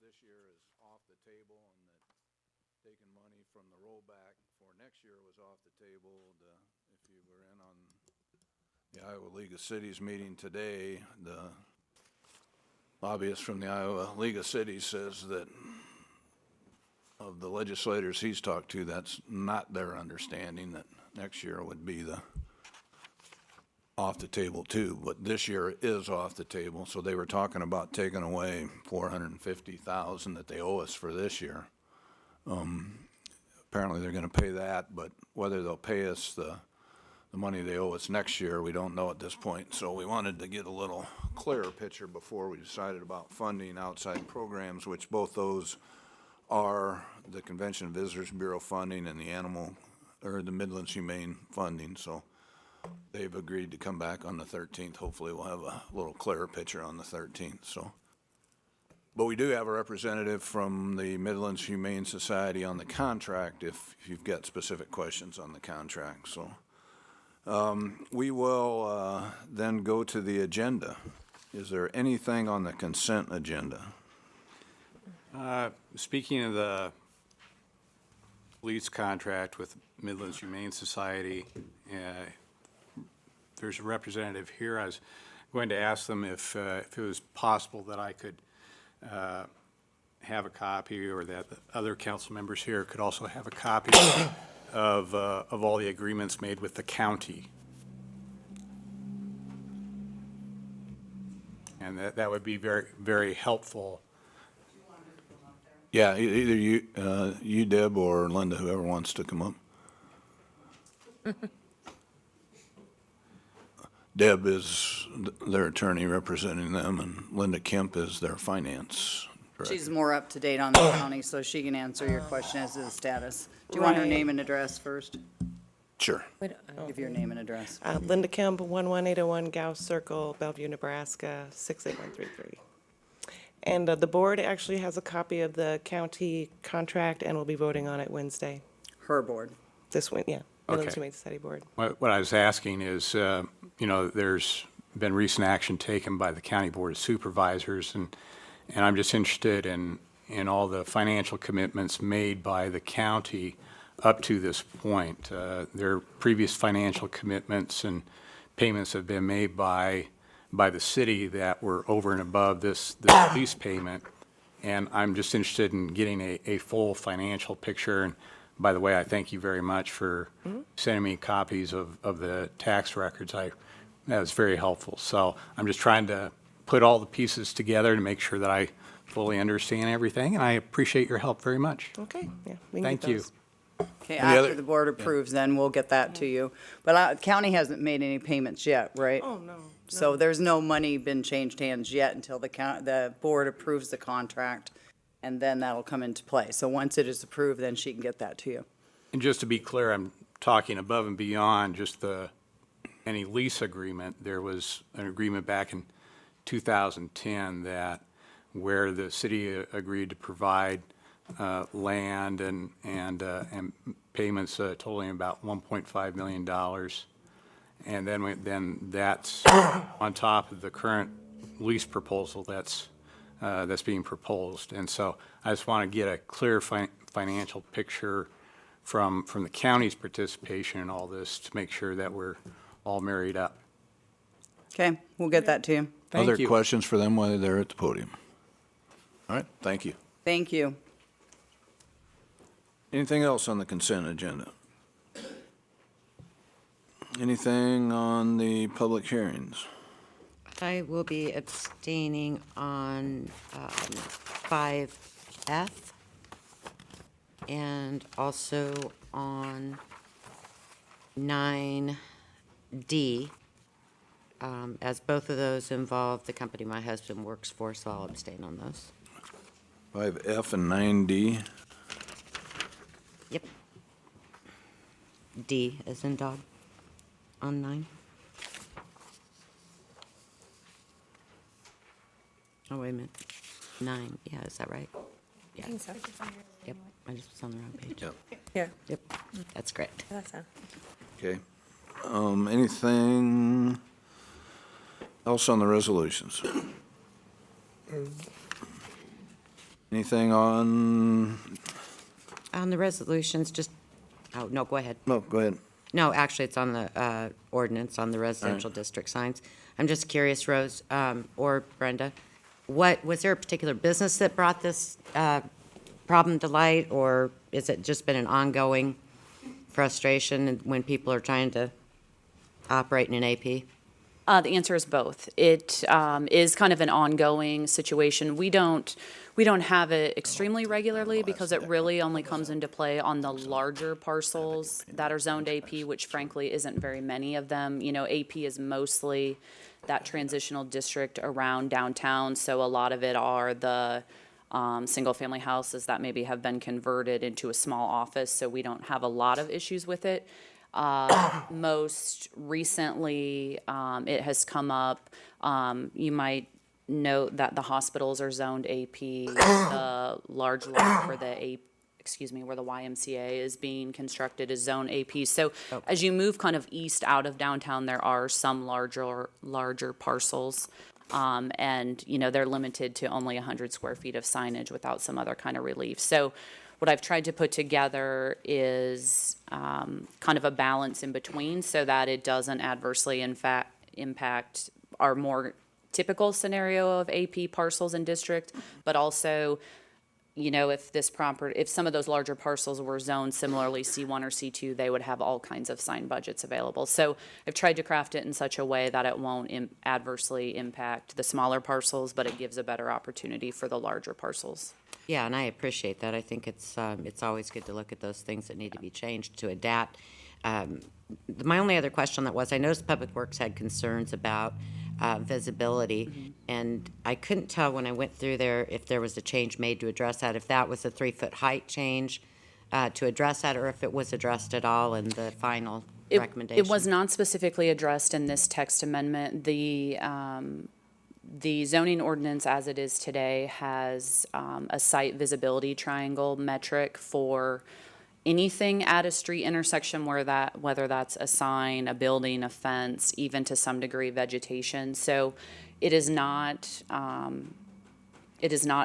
this year is off the table and that taking money from the rollback for next year was off the table. If you were in on the Iowa League of Cities meeting today, the lobbyist from the Iowa League of Cities says that of the legislators he's talked to, that's not their understanding, that next year would be the off the table too, but this year is off the table. So they were talking about taking away $450,000 that they owe us for this year. Apparently they're going to pay that, but whether they'll pay us the money they owe us next year, we don't know at this point. So we wanted to get a little clearer picture before we decided about funding outside programs, which both those are the Convention and Visitors Bureau funding and the Midlands Humane funding. So they've agreed to come back on the 13th. Hopefully we'll have a little clearer picture on the 13th. So, but we do have a representative from the Midlands Humane Society on the contract if you've got specific questions on the contract. So we will then go to the agenda. Is there anything on the consent agenda? Speaking of the lease contract with Midlands Humane Society, there's a representative here. I was going to ask them if it was possible that I could have a copy, or that the other council members here could also have a copy of all the agreements made with the county. And that would be very, very helpful. Yeah, either you, Deb, or Linda, whoever wants to come up. Deb is their attorney representing them, and Linda Kemp is their finance director. She's more up to date on the county, so she can answer your question as to the status. Do you want her name and address first? Sure. Give your name and address. Linda Kemp, 11801 Gauss Circle, Bellevue, Nebraska, 68133. And the board actually has a copy of the county contract, and we'll be voting on it Wednesday. Her board. This one, yeah. Midlands Okay. Humane Society Board. What I was asking is, there's been recent action taken by the County Board of Supervisors, and I'm just interested in all the financial commitments made by the county up to this point. Their previous financial commitments and payments have been made by the city that were over and above this lease payment, and I'm just interested in getting a full financial picture. And by the way, I thank you very much for sending me copies of the tax records. That was very helpful. So I'm just trying to put all the pieces together to make sure that I fully understand everything, and I appreciate your help very much. Okay, yeah. We can Thank get you. those. Okay, Any other- after the board approves, then we'll get that to you. But county hasn't made any payments yet, right? Oh, no. So there's no money been changed hands yet until the board approves the contract, and then that'll come into play. So once it is approved, then she can get that to you. And just to be clear, I'm talking above and beyond just any lease agreement. There was an agreement back in 2010 that where the city agreed to provide land and payments totaling about $1.5 million. And then that's on top of the current lease proposal that's being proposed. And so I just want to get a clear financial picture from the county's participation in all this to make sure that we're all married up. Okay, we'll get that to you. Thank Other you. questions for them while they're at the podium? All right, thank you. Thank you. Anything else on the consent agenda? Anything on the public hearings? I will be abstaining on 5F and also on 9D, as both of those involve the company my husband works for, so I'll abstain on those. 5F and 9D. Yep. D as in dog on 9. Oh, wait a minute. 9, yeah, is that right? Yeah. I think so. Yep, I just was on the wrong page. Yep. Yeah, Yep, that's correct. that's it. Okay. Anything else on the resolutions? Anything on, On the resolutions, just, oh, no, go ahead. no, go ahead. No, actually, it's on the ordinance, on the residential district signs. I'm just curious, Rose, or Brenda, was there a particular business that brought this problem to light, or is it just been an ongoing frustration when people are trying to operate in an AP? The answer is both. It is kind of an ongoing situation. We don't have it extremely regularly because it really only comes into play on the larger parcels that are zoned AP, which frankly isn't very many of them. You know, AP is mostly that transitional district around downtown, so a lot of it are the single-family houses that maybe have been converted into a small office, so we don't have a lot of issues with it. Most recently, it has come up, you might note that the hospitals are zoned AP, the large lot where where the YMCA is being constructed is zone AP. So as you move kind of east out of downtown, there are some larger parcels. And, you know, they're limited to only 100 square feet of signage without some other kind of relief. So what I've tried to put together is kind of a balance in between so that it doesn't adversely impact our more typical scenario of AP parcels in district, but also, you know, if some of those larger parcels were zoned similarly C1 or C2, they would have all kinds of sign budgets available. So I've tried to craft it in such a way that it won't adversely impact the smaller parcels, but it gives a better opportunity for the larger parcels. Yeah, and I appreciate that. I think it's always good to look at those things that need to be changed to adapt. My only other question that was, I noticed Public Works had concerns about visibility, and I couldn't tell when I went through there if there was a change made to address that, if that was a 3-foot height change to address that, or if it was addressed at all in the final recommendation. It was not specifically addressed in this text amendment. The zoning ordinance as it is today has a site visibility triangle metric for anything at a street intersection whether that's a sign, a building, a fence, even to some degree vegetation. So it is not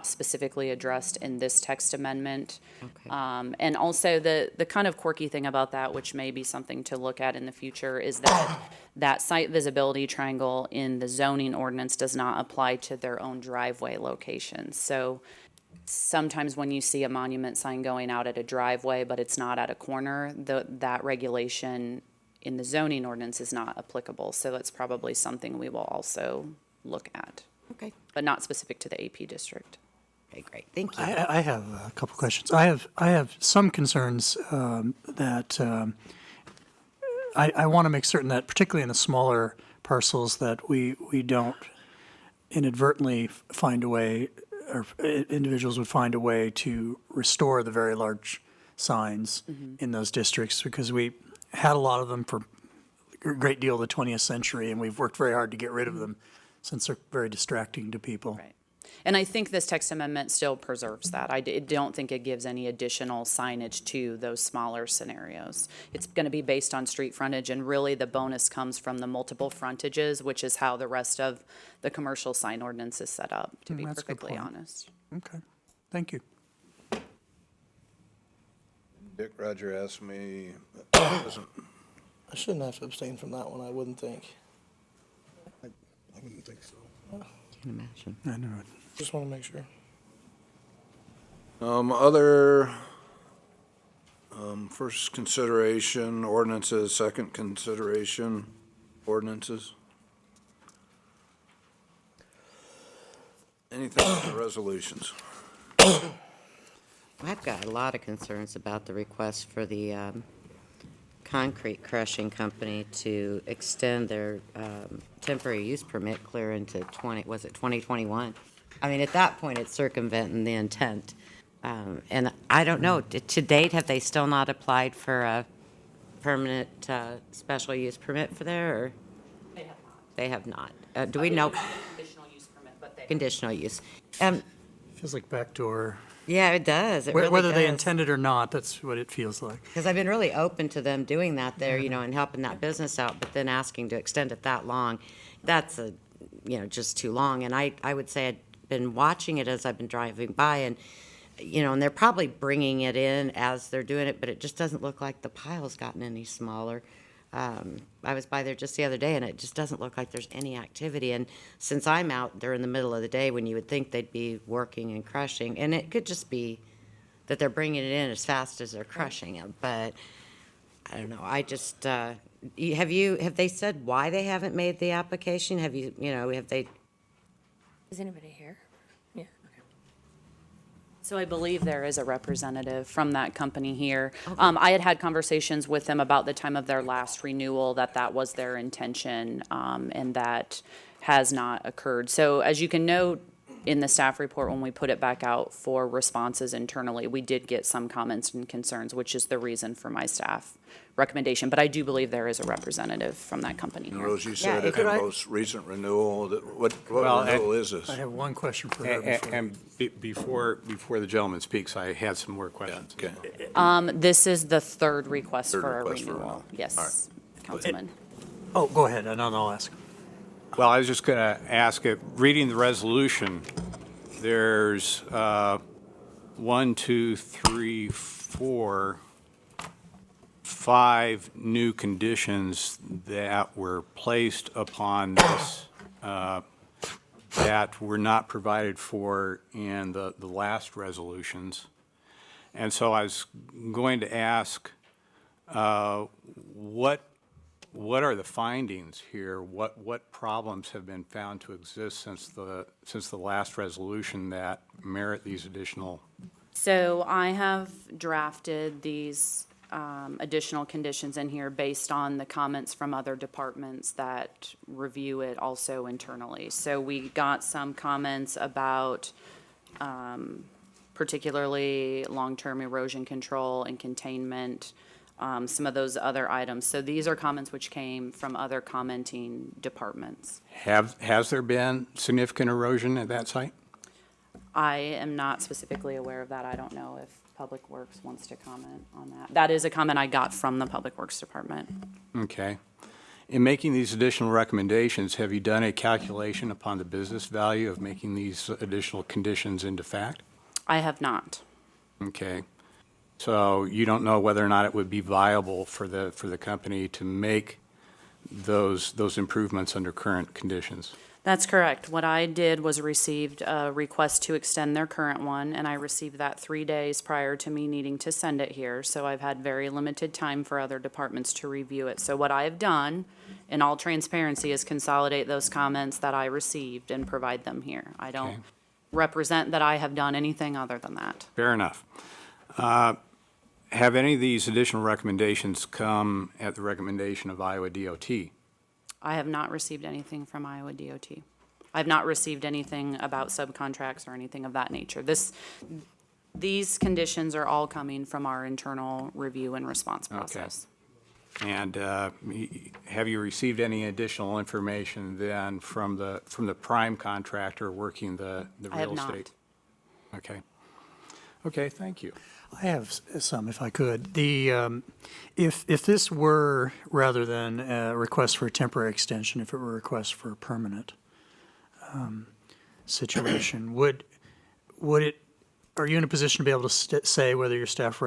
specifically addressed in this text amendment. Okay. And also the kind of quirky thing about that, which may be something to look at in the future, is that that site visibility triangle in the zoning ordinance does not apply to their own driveway locations. So sometimes when you see a monument sign going out at a driveway, but it's not at a corner, that regulation in the zoning ordinance is not applicable. So that's probably something we will also look at, Okay. but not specific to the AP district. Okay, great. Thank you. I have a couple questions. I have some concerns that I want to make certain that, particularly in the smaller parcels, that we don't inadvertently find a way, or individuals would find a way to restore the very large signs in those districts, because we had a lot of them for a great deal of the 20th century, and we've worked very hard to get rid of them since they're very distracting to people. Right. And I think this text amendment still preserves that. I don't think it gives any additional signage to those smaller scenarios. It's going to be based on street frontage, and really the bonus comes from the multiple frontages, which is how the rest of the commercial sign ordinance is set up, to be That's a good perfectly point. honest. Okay, thank you. Dick, Roger asked me, I shouldn't have to abstain from that one, I wouldn't think. I wouldn't think so. Can imagine. I know it. Just want to make sure. other, first consideration ordinances, second consideration ordinances. Anything on the resolutions? I've got a lot of concerns about the request for the concrete crushing company to extend their temporary use permit clear into 2021? I mean, at that point, it's circumventing the intent. And I don't know, to date, have they still not applied for a permanent special use permit for there, or? They have not. They have not. Do we know? Conditional use permit, but they. Conditional use. Feels like backdoor. Yeah, it does. It really Whether they does. intended or not, that's what it feels like. Because I've been really open to them doing that there, and helping that business out, but then asking to extend it that long, that's just too long. And I would say I'd been watching it as I've been driving by, and, and they're probably bringing it in as they're doing it, but it just doesn't look like the pile's gotten any smaller. I was by there just the other day, and it just doesn't look like there's any activity. And since I'm out there in the middle of the day when you would think they'd be working and crushing, and it could just be that they're bringing it in as fast as they're crushing it. But I don't know. I just have they said why they haven't made the application? Have they? Is anybody here? Yeah. Okay. So I believe there is a representative from that company here. I had conversations with them about the time of their last renewal, that was their intention, and that has not occurred. So as you can note in the staff report, when we put it back out for responses internally, we did get some comments and concerns, which is the reason for my staff recommendation. But I do believe there is a representative from that company And here. Rose, you said in the most recent renewal, what renewal is this? I have one question for her. And before the gentleman speaks, I had some more questions. Okay. This is the third request Third for a request for renewal. renewal. Yes, All right. Councilman. Oh, go ahead, and I'll ask. Well, I was just going to ask, reading the resolution, there's 1, 2, 3, 4, 5 new conditions that were placed upon this that were not provided for in the last resolutions. And so I was going to ask, what are the findings here? What problems have been found to exist since the last resolution that merit these additional? So I have drafted these additional conditions in here based on the comments from other departments that review it also internally. So we got some comments about particularly long-term erosion control and containment, some of those other items. So these are comments which came from other commenting departments. Has there been significant erosion at that site? I am not specifically aware of that. I don't know if Public Works wants to comment on that. That is a comment I got from the Public Works Department. Okay. In making these additional recommendations, have you done a calculation upon the business value of making these additional conditions into fact? I have not. Okay. So you don't know whether or not it would be viable for the company to make those improvements under current conditions? That's correct. What I did was received a request to extend their current one, and I received that 3 days prior to me needing to send it here. So I've had very limited time for other departments to review it. So what I have done, in all transparency, is consolidate those comments that I received and provide them here. I don't represent that I have done anything other than that. Fair enough. Have any of these additional recommendations come at the recommendation of Iowa DOT? I have not received anything from Iowa DOT. I have not received anything about subcontracts or anything of that nature. These conditions are all coming from our internal review and response process. And have you received any additional information then from the prime contractor working the real estate? I have not. Okay. Okay, thank you. I have some, if I could. If this were, rather than a request for a temporary extension, if it were a request for a permanent situation, would it, are you in a position to be able to say whether your staff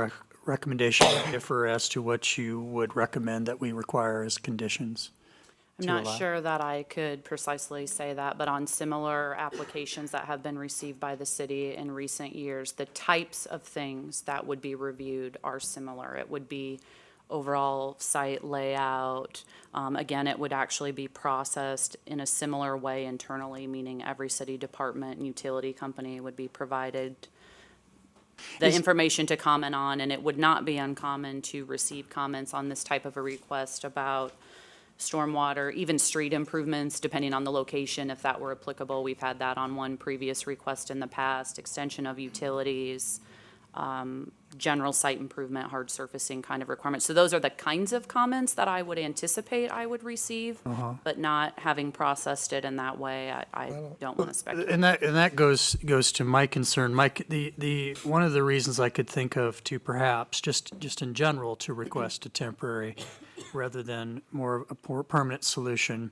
recommendation would differ as to what you would recommend that we require as conditions? I'm not sure that I could precisely say that, but on similar applications that have been received by the city in recent years, the types of things that would be reviewed are similar. It would be overall site layout. Again, it would actually be processed in a similar way internally, meaning every city department and utility company would be provided the information to comment on, and it would not be uncommon to receive comments on this type of a request about stormwater, even street improvements, depending on the location, if that were applicable. We've had that on one previous request in the past, extension of utilities, general site improvement, hard surfacing kind of requirements. So those are the kinds of comments that I would anticipate I would receive, but not having processed it in that way, I don't want to speculate. And that goes to my concern. Mike, one of the reasons I could think of to perhaps, just in general, to request a temporary rather than more of a permanent solution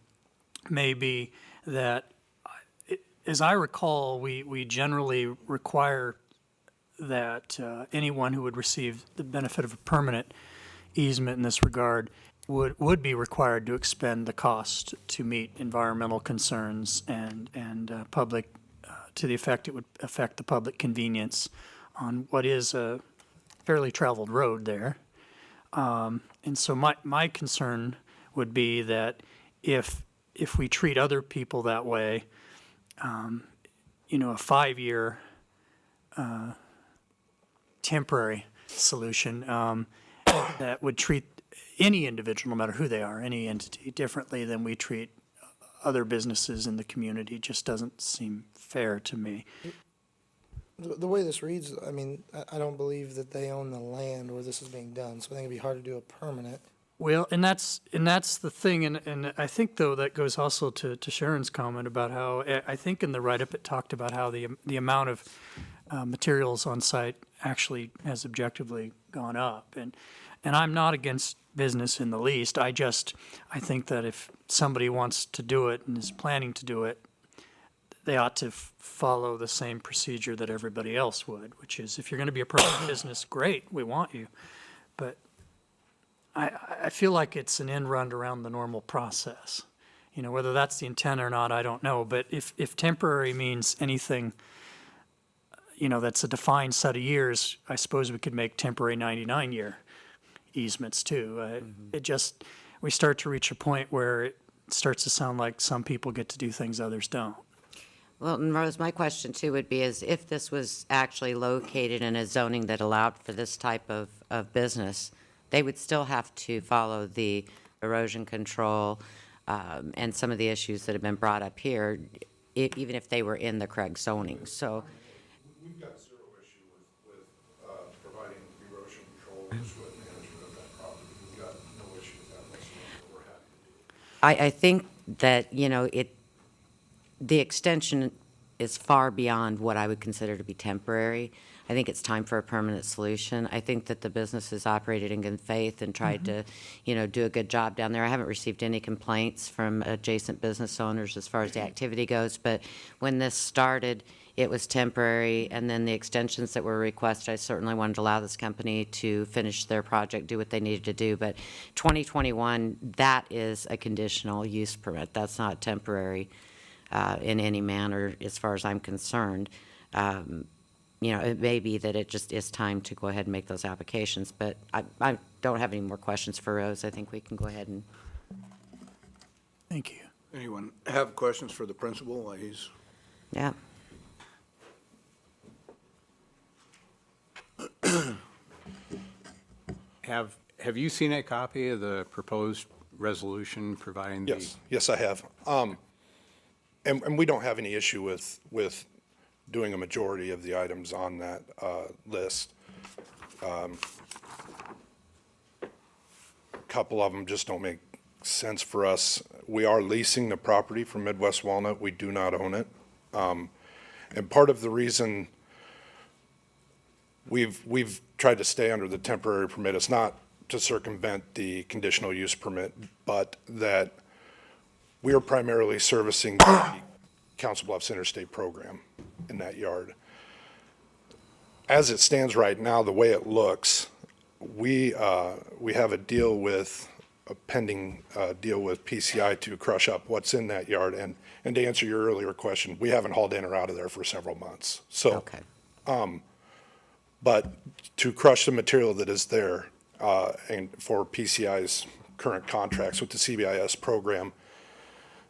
may be that as I recall, we generally require that anyone who would receive the benefit of a permanent easement in this regard would be required to expend the cost to meet environmental concerns and public, to the effect it would affect the public convenience on what is a fairly traveled road there. And so my concern would be that if we treat other people that way, you know, a 5-year temporary solution that would treat any individual, no matter who they are, any entity, differently than we treat other businesses in the community just doesn't seem fair to me. The way this reads, I mean, I don't believe that they own the land where this is being done, so I think it'd be hard to do a permanent. Well, and that's the thing, and I think, though, that goes also to Sharon's comment about how, I think in the write-up it talked about how the amount of materials on site actually has objectively gone up, and I'm not against business in the least. I think that if somebody wants to do it and is planning to do it, they ought to follow the same procedure that everybody else would, which is, if you're going to be a private business, great, we want you, but I feel like it's an end run around the normal process. You know, whether that's the intent or not, I don't know. But if temporary means anything, you know, that's a defined set of years, I suppose we could make temporary 99-year easements too. We start to reach a point where it starts to sound like some people get to do things others don't. Well, and Rose, my question too would be is if this was actually located in a zoning that allowed for this type of business, they would still have to follow the erosion control and some of the issues that have been brought up here, even if they were in the correct zoning. So We've got zero issue with providing erosion control and swift management of that property. We've got no issue with that whatsoever. We're happy to do it. I think that, you know, the extension is far beyond what I would consider to be temporary. I think it's time for a permanent solution. I think that the business has operated in good faith and tried to, you know, do a good job down there. I haven't received any complaints from adjacent business owners as far as the activity goes, but when this started, it was temporary, and then the extensions that were requested, I certainly wanted to allow this company to finish their project, do what they needed to do, but 2021, that is a conditional use permit. That's not temporary in any manner as far as I'm concerned. You know, it may be that it just is time to go ahead and make those applications, but I don't have any more questions for Rose. I think we can go ahead and. Thank you. Anyone have questions for the principal while he's? Yeah. Have you seen a copy of the proposed resolution providing the? Yes, I have. And we don't have any issue with doing a majority of the items on that list. A couple of them just don't make sense for us. We are leasing the property from Midwest Walnut. We do not own it. And part of the reason we've tried to stay under the temporary permit is not to circumvent the conditional use permit, but that we are primarily servicing the Council Bluffs Interstate program in that yard. As it stands right now, the way it looks, we have a pending deal with PCI to crush up what's in that yard. And to answer your earlier question, we haven't hauled in or out of there for several months. So, Okay. but to crush the material that is there, and for PCI's current contracts with the CBIS program,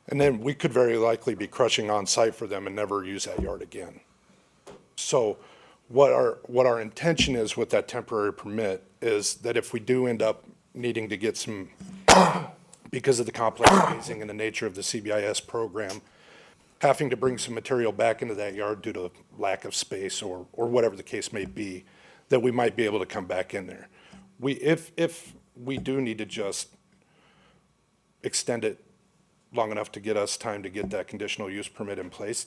and then we could very likely be crushing on site for them and never use that yard again. So what our intention is with that temporary permit is that if we do end up needing to get some, because of the complex phasing and the nature of the CBIS program, having to bring some material back into that yard due to lack of space or whatever the case may be, that we might be able to come back in there. If we do need to just extend it long enough to get us time to get that conditional use permit in place,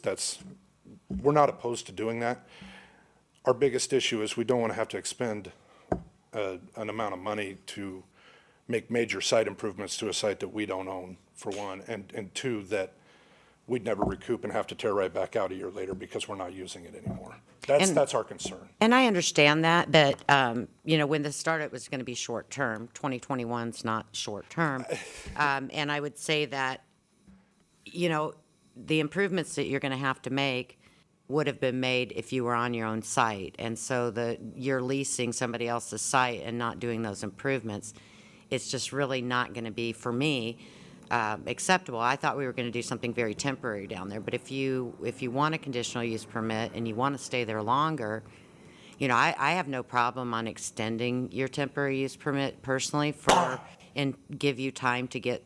we're not opposed to doing that. Our biggest issue is we don't want to have to expend an amount of money to make major site improvements to a site that we don't own, for one, and two, that we'd never recoup and have to tear right back out a year later because we're not using it anymore. And- That's our concern. And I understand that, but, when this started, it was going to be short-term. 2021's not short-term. And I would say that, the improvements that you're going to have to make would have been made if you were on your own site. And so you're leasing somebody else's site and not doing those improvements. It's just really not going to be, for me, acceptable. I thought we were going to do something very temporary down there, but if you want a conditional use permit and you want to stay there longer, I have no problem on extending your temporary use permit personally and give you time to get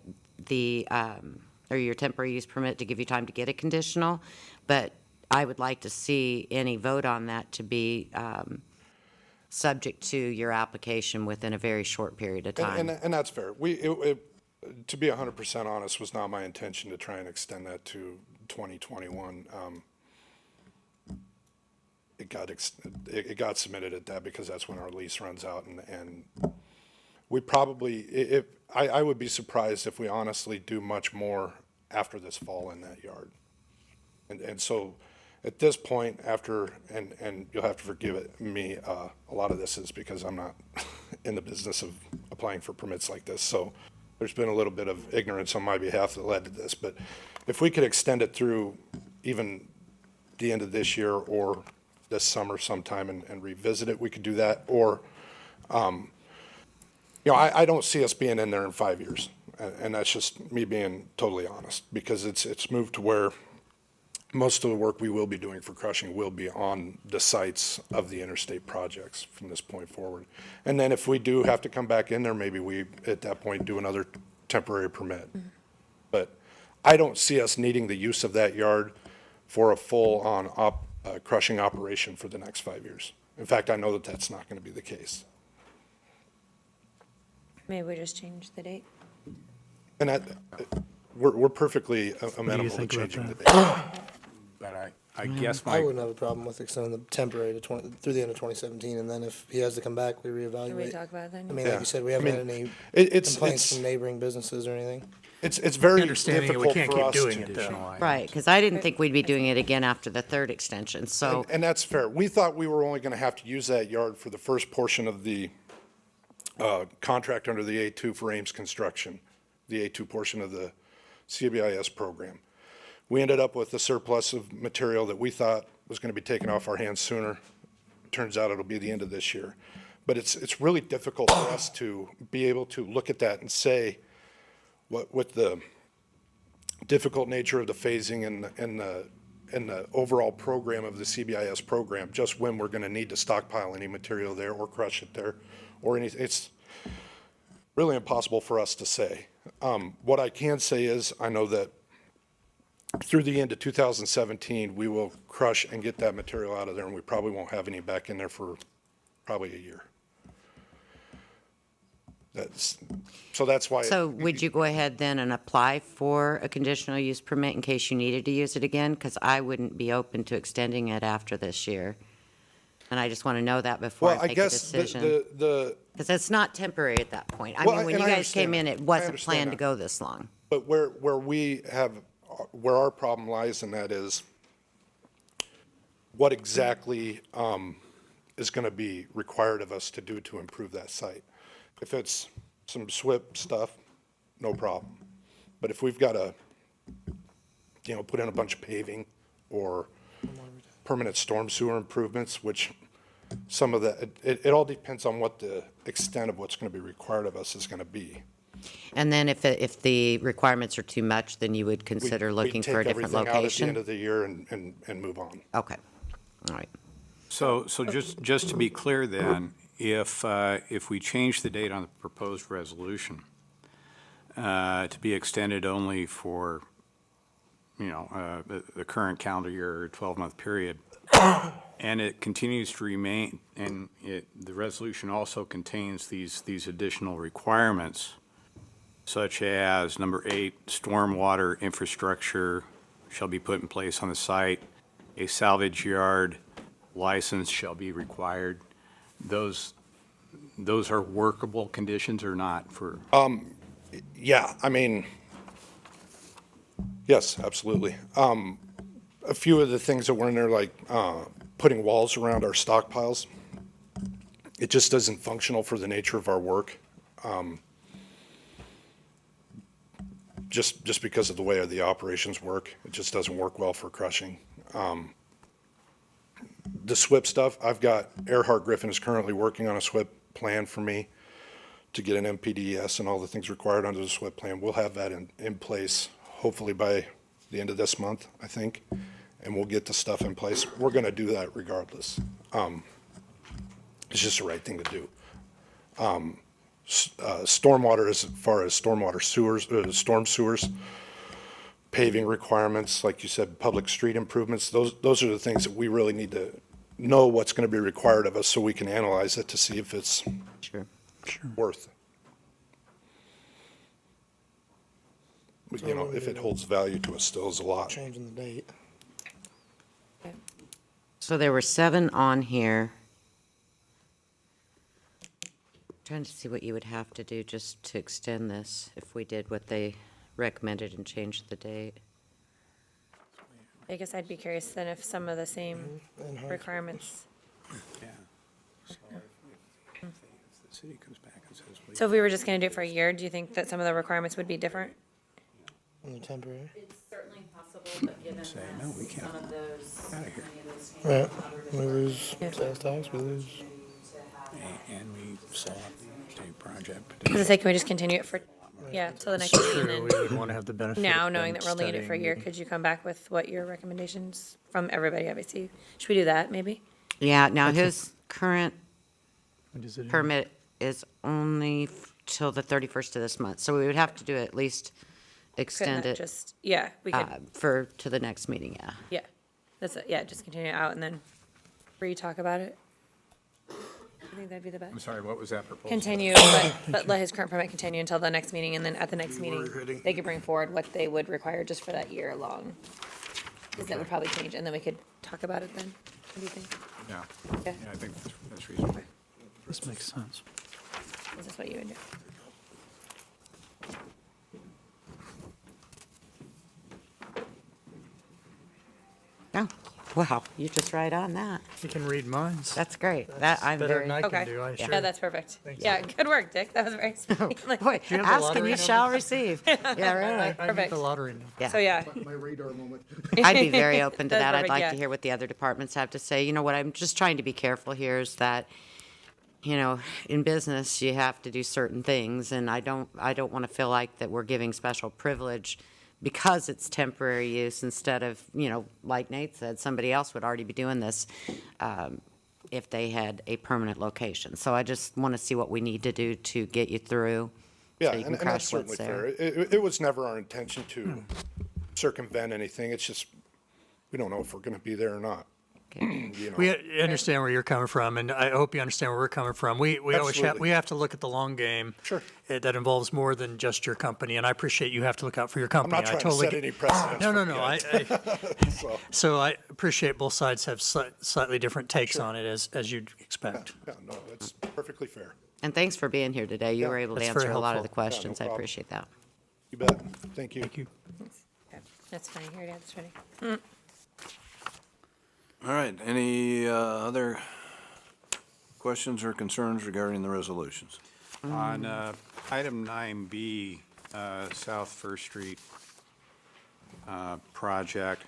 or your temporary use permit to give you time to get a conditional, but I would like to see any vote on that to be subject to your application within a very short period of time. And that's fair. To be 100% honest, was not my intention to try and extend that to 2021. It got submitted at that because that's when our lease runs out, and we probably, I would be surprised if we honestly do much more after this fall in that yard. And so at this point, and you'll have to forgive me, a lot of this is because I'm not in the business of applying for permits like this. So there's been a little bit of ignorance on my behalf that led to this. But if we could extend it through even the end of this year or this summer sometime and revisit it, we could do that. Or, I don't see us being in there in 5 years. And that's just me being totally honest, because it's moved to where most of the work we will be doing for crushing will be on the sites of the interstate projects from this point forward. And then if we do have to come back in there, maybe we, at that point, do another temporary permit. But I don't see us needing the use of that yard for a full-on crushing operation for the next 5 years. In fact, I know that that's not going to be the case. Maybe we just change the date. And we're perfectly amenable to think about changing the that? date. But I guess I my, wouldn't have a problem with extending the temporary to through the end of 2017, and then if he has to come back, we Can we reevaluate. talk about it then? I mean, Yeah. like you said, we haven't I had mean, any it's complaints from neighboring businesses or anything. It's very Understanding that we difficult can't for keep us doing to. it, though. Right, because I didn't think we'd be doing it again after the third extension, so. And that's fair. We thought we were only going to have to use that yard for the first portion of the contract under the A2 for Ames Construction, the A2 portion of the CBIS program. We ended up with a surplus of material that we thought was going to be taken off our hands sooner. Turns out it'll be the end of this year. But it's really difficult for us to be able to look at that and say, with the difficult nature of the phasing and the overall program of the CBIS program, just when we're going to need to stockpile any material there or crush it there or anything. It's really impossible for us to say. What I can say is I know that through the end of 2017, we will crush and get that material out of there, and we probably won't have any back in there for probably a year. So that's why. So would you go ahead then and apply for a conditional use permit in case you needed to use it again? Because I wouldn't be open to extending it after this year. And I just want to know that before Well, I I make a guess decision. the Because it's not temporary at that point. I Well, mean, when and you I guys came in, understand it that. I wasn't understand planned to that. go this long. But where our problem lies in that is what exactly is going to be required of us to do to improve that site. If it's some SWIP stuff, no problem. But if we've got to, put in a bunch of paving or permanent storm sewer improvements, which some of that, it all depends on what the extent of what's going to be required of us is going to be. And then if the requirements are too much, then you would consider We'd looking for a different take everything out at the location? end of the year and move on. Okay, all right. so just to be clear then, if we change the date on the proposed resolution to be extended only for, the current calendar year or 12-month period, and it continues to remain, and the resolution also contains these additional requirements, such as number 8, stormwater infrastructure shall be put in place on the site, a salvage yard license shall be required. Those are workable conditions or not for? Yeah, I mean, Yes, absolutely. A few of the things that were in there, like putting walls around our stockpiles, it just isn't functional for the nature of our work. Just because of the way the operations work, it just doesn't work well for crushing. The SWIP stuff, I've got, Earhart Griffin is currently working on a SWIP plan for me to get an MPDES and all the things required under the SWIP plan. We'll have that in place hopefully by the end of this month, I think, and we'll get the stuff in place. We're going to do that regardless. It's just the right thing to do. Stormwater, as far as stormwater sewers, storm sewers, paving requirements, like you said, public street improvements, those are the things that we really need to know what's going to be required of us so we can analyze it to see if it's Sure. worth. You know, if it holds value to us still is a lot. Changing the date. So there were 7 on here. Trying to see what you would have to do just to extend this if we did what they recommended and changed the date. I guess I'd be curious then if some of the same And hard. requirements. Yeah. So if the city comes back and says, So if we were just gonna do it for a year, do you think that some of the requirements would be different? Only temporary. It's certainly possible, but given Say, no, we can't. some of those, Outta here. many of those Right. We lose Yeah. sales tax, we lose. and we saw a project. I was gonna say, can we just continue it for, yeah, till the next meeting True, and we then would want to have the benefit. now, of knowing them that we're only in it for a year, studying. could you come back with what your recommendations from everybody, obviously? Should we do that, maybe? Yeah, now his current When does it end? permit is only till the 31st of this month, so we would have to do at least Couldn't extend that it just, yeah, we could, to the next meeting, yeah. yeah. That's, yeah, just continue it out and then re-talk about it. I think that'd be the best. I'm sorry, what was that proposal? Continue, but let his current permit continue until the next meeting, and then at the next meeting, they could bring forward what they would require just for that year long. Because that would probably change, and then we could talk about it then. What do you think? Yeah, Okay. yeah, I think that's reasonable. This makes sense. Is this what you would do? Oh, wow, you're just right on that. You can read minds. That's great. That, I'm Better very. than I Okay. can do, I assure Yeah, you. that's perfect. Thank Yeah, good work, Dick. That was very sweet. Like, Boy, you have the ask and lottery you number? shall receive. Yeah, really. I need Perfect. the lottery now. Yeah. So, yeah. My radar moment. I'd be very open to That's that. I'd perfect, like yeah. to hear what the other departments have to say. You know, what I'm just trying to be careful here is that, you know, in business, you have to do certain things, and I don't want to feel like that we're giving special privilege because it's temporary use instead of, you know, like Nate said, somebody else would already be doing this if they had a permanent location. So I just want to see what we need to do to get you through. Yeah, so you can and that's crush what's certainly there. fair. It was never our intention to circumvent anything. It's just, we don't know if we're going to be there or not. Okay. You know. We understand where you're coming from, and I hope you understand where we're coming from. We always have, Absolutely. we have to look at the long game. Sure. That involves more than just your company, and I appreciate you have to look out for your company. I'm not I trying to totally set get- any precedents. No, for no, you no. guys. So, So I appreciate both sides have slightly different takes on it, as you'd expect. yeah, no, that's perfectly fair. And thanks for being here today. You Yeah, were able to that's very answer a lot of the helpful. questions. I problem. appreciate that. You bet. Thank you. Thank you. Okay, that's funny. Here, Dad's ready. All right, any other questions or concerns regarding the resolutions? On item 9B, South First Street project,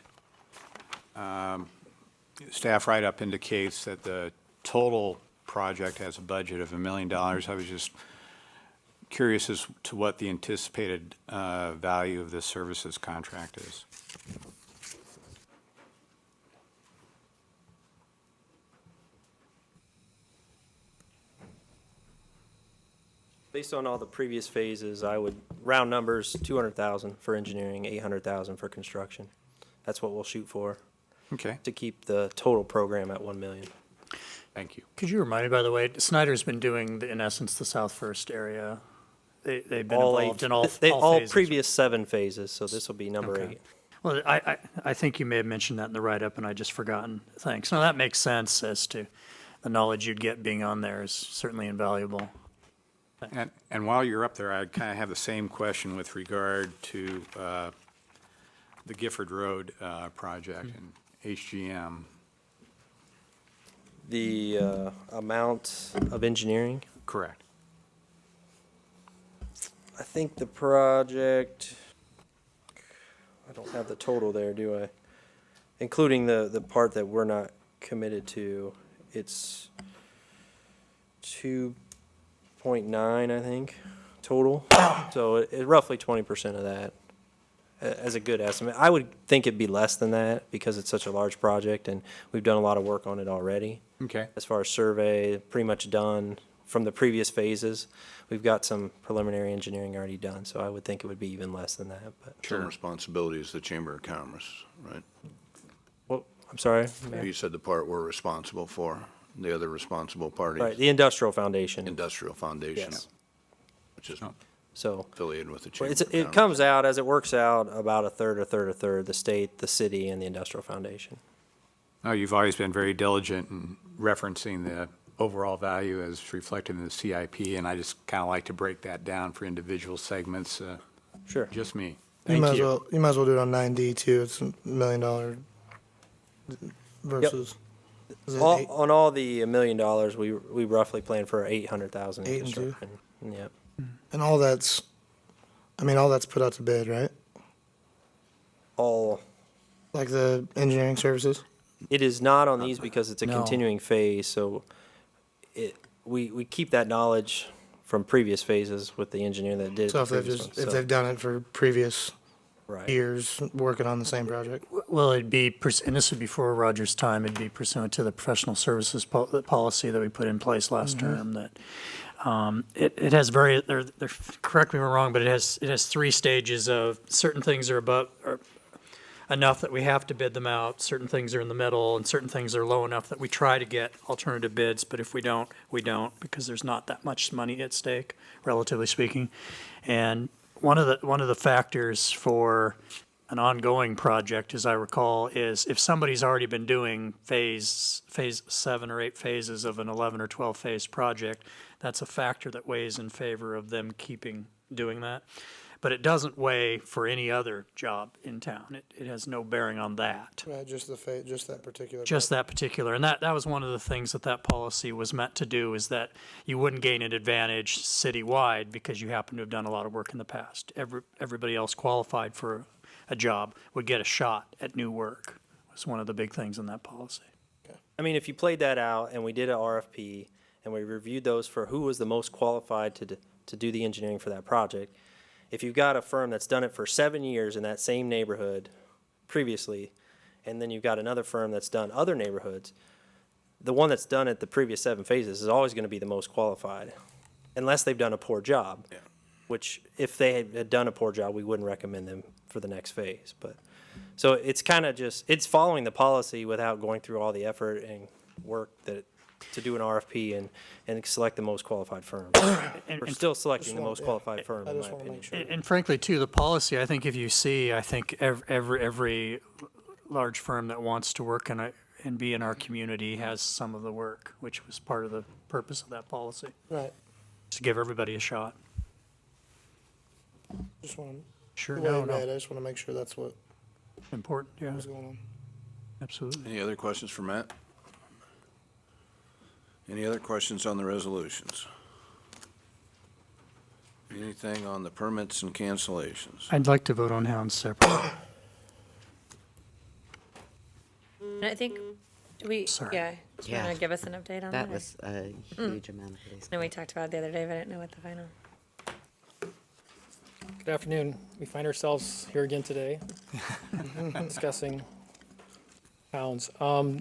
staff write-up indicates that the total project has a budget of $1 million. I was just curious as to what the anticipated value of this services contract is. Based on all the previous phases, I would, round numbers, 200,000 for engineering, 800,000 for construction. That's what we'll shoot for, Okay, to keep the total program at 1 million. thank you. Could you remind me, by the way, Snyder's been doing, in essence, the South First area. They've been All involved eight- in all all phases. previous 7 phases, so this will be number Okay. 8. Well, I think you may have mentioned that in the write-up, and I just forgotten. Thanks. No, that makes sense as to the knowledge you'd get being on there is certainly invaluable. And while you're up there, I kind of have the same question with regard to the Gifford Road project and HGM. The amount of engineering, Correct. I think the project, I don't have the total there, do I? Including the part that we're not committed to, it's 2.9, I think, total. So roughly 20% of that as a good estimate. I would think it'd be less than that because it's such a large project and we've done a lot of work on it already. Okay. As far as survey, pretty much done from the previous phases. We've got some preliminary engineering already done, so I would think it would be even less than that, but. Some responsibility is the Chamber of Commerce, right? Well, I'm sorry? You said the part we're responsible for, the other responsible party Right, is the Industrial Foundation, Industrial Foundation, yes. which is So, affiliated with the well, Chamber it's, of Commerce. it comes out, as it works out, about a third, the state, the city, and the Industrial Foundation. Oh, you've always been very diligent in referencing the overall value as reflected in the CIP, and I just kind of like to break that down for individual segments. Sure. Just me. You Thank might as you. well, you might as well do it on 9D too. It's $1 million versus. Is it eight? On all the $1 million, we roughly plan for 800,000 in 8 and 2? construction. Yep. And all that's, I mean, all that's put out to bid, right? All, Like the engineering services? it is not on these because it's a No. continuing phase, so we keep that knowledge from previous phases with the engineer that did. So if the they've previous just, one, if so- they've done it for previous Right. years, working on the same project? Well, it'd be, and this would be before Roger's time, it'd be pursuant to the professional services policy that we put in place last term that, it has correct me if I'm wrong, but it has 3 stages of certain things are above, or enough that we have to bid them out, certain things are in the middle, and certain things are low enough that we try to get alternative bids, but if we don't, we don't, because there's not that much money at stake, relatively speaking. And one of the factors for an ongoing project, as I recall, is if somebody's already been doing phase 7 or 8 phases of an 11 or 12 phase project, that's a factor that weighs in favor of them keeping doing that. But it doesn't weigh for any other job in town. It has no bearing on that. Right, just just that particular. Just that particular, and that was one of the things that policy was meant to do, is that you wouldn't gain an advantage citywide because you happen to have done a lot of work in the past. Everybody else qualified for a job would get a shot at new work, was one of the big things in that policy. I mean, if you played that out and we did an RFP and we reviewed those for who was the most qualified to do the engineering for that project, if you've got a firm that's done it for 7 years in that same neighborhood previously, and then you've got another firm that's done other neighborhoods, the one that's done it the previous 7 phases is always going to be the most qualified, unless they've done a poor job. Yeah. Which, if they had done a poor job, we wouldn't recommend them for the next phase. But so it's kind of just, it's following the policy without going through all the effort and work to do an RFP and select the most qualified firm. We're still selecting the most qualified firm, I in my just wanna opinion. make sure. And frankly, too, the policy, I think if you see, I think every large firm that wants to work and be in our community has some of the work, which was part of the purpose of that policy, Right, to give everybody a shot. just want to, Sure, the way no, it read, no, I just want to make sure that's what important, yeah, was going on. absolutely. Any other questions for Matt? Any other questions on the resolutions? Anything on the permits and cancellations? I'd like to vote on Hounds separately. And I think, Sorry. yeah, do you Yeah. want to give us an update on that? That or- was a huge amount of police. No, we talked about it the other day, but I didn't know what the final. Good afternoon. We find ourselves here again today discussing hounds.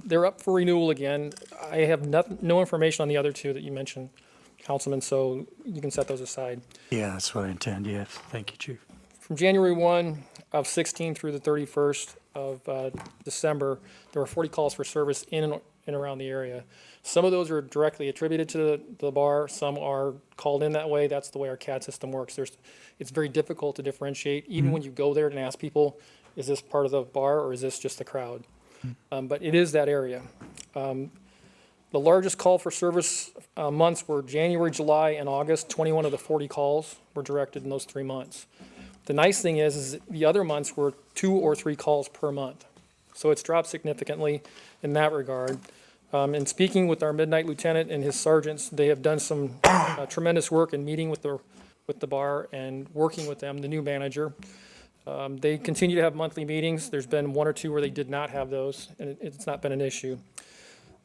They're up for renewal again. I have no information on the other 2 that you mentioned, Councilman, so you can set those aside. Yeah, that's what I intend, yes. Thank you, Chief. From January 1 of 16 through the 31st of December, there were 40 calls for service in and around the area. Some of those are directly attributed to the bar. Some are called in that way. That's the way our CAD system works. It's very difficult to differentiate, even when you go there and ask people, is this part of the bar or is this just the crowd? But it is that area. The largest call for service months were January, July, and August. 21 of the 40 calls were directed in those 3 months. The nice thing is the other months were 2 or 3 calls per month. So it's dropped significantly in that regard. And speaking with our midnight lieutenant and his sergeants, they have done some tremendous work in meeting with the bar and working with them, the new manager. They continue to have monthly meetings. There's been 1 or 2 where they did not have those, and it's not been an issue.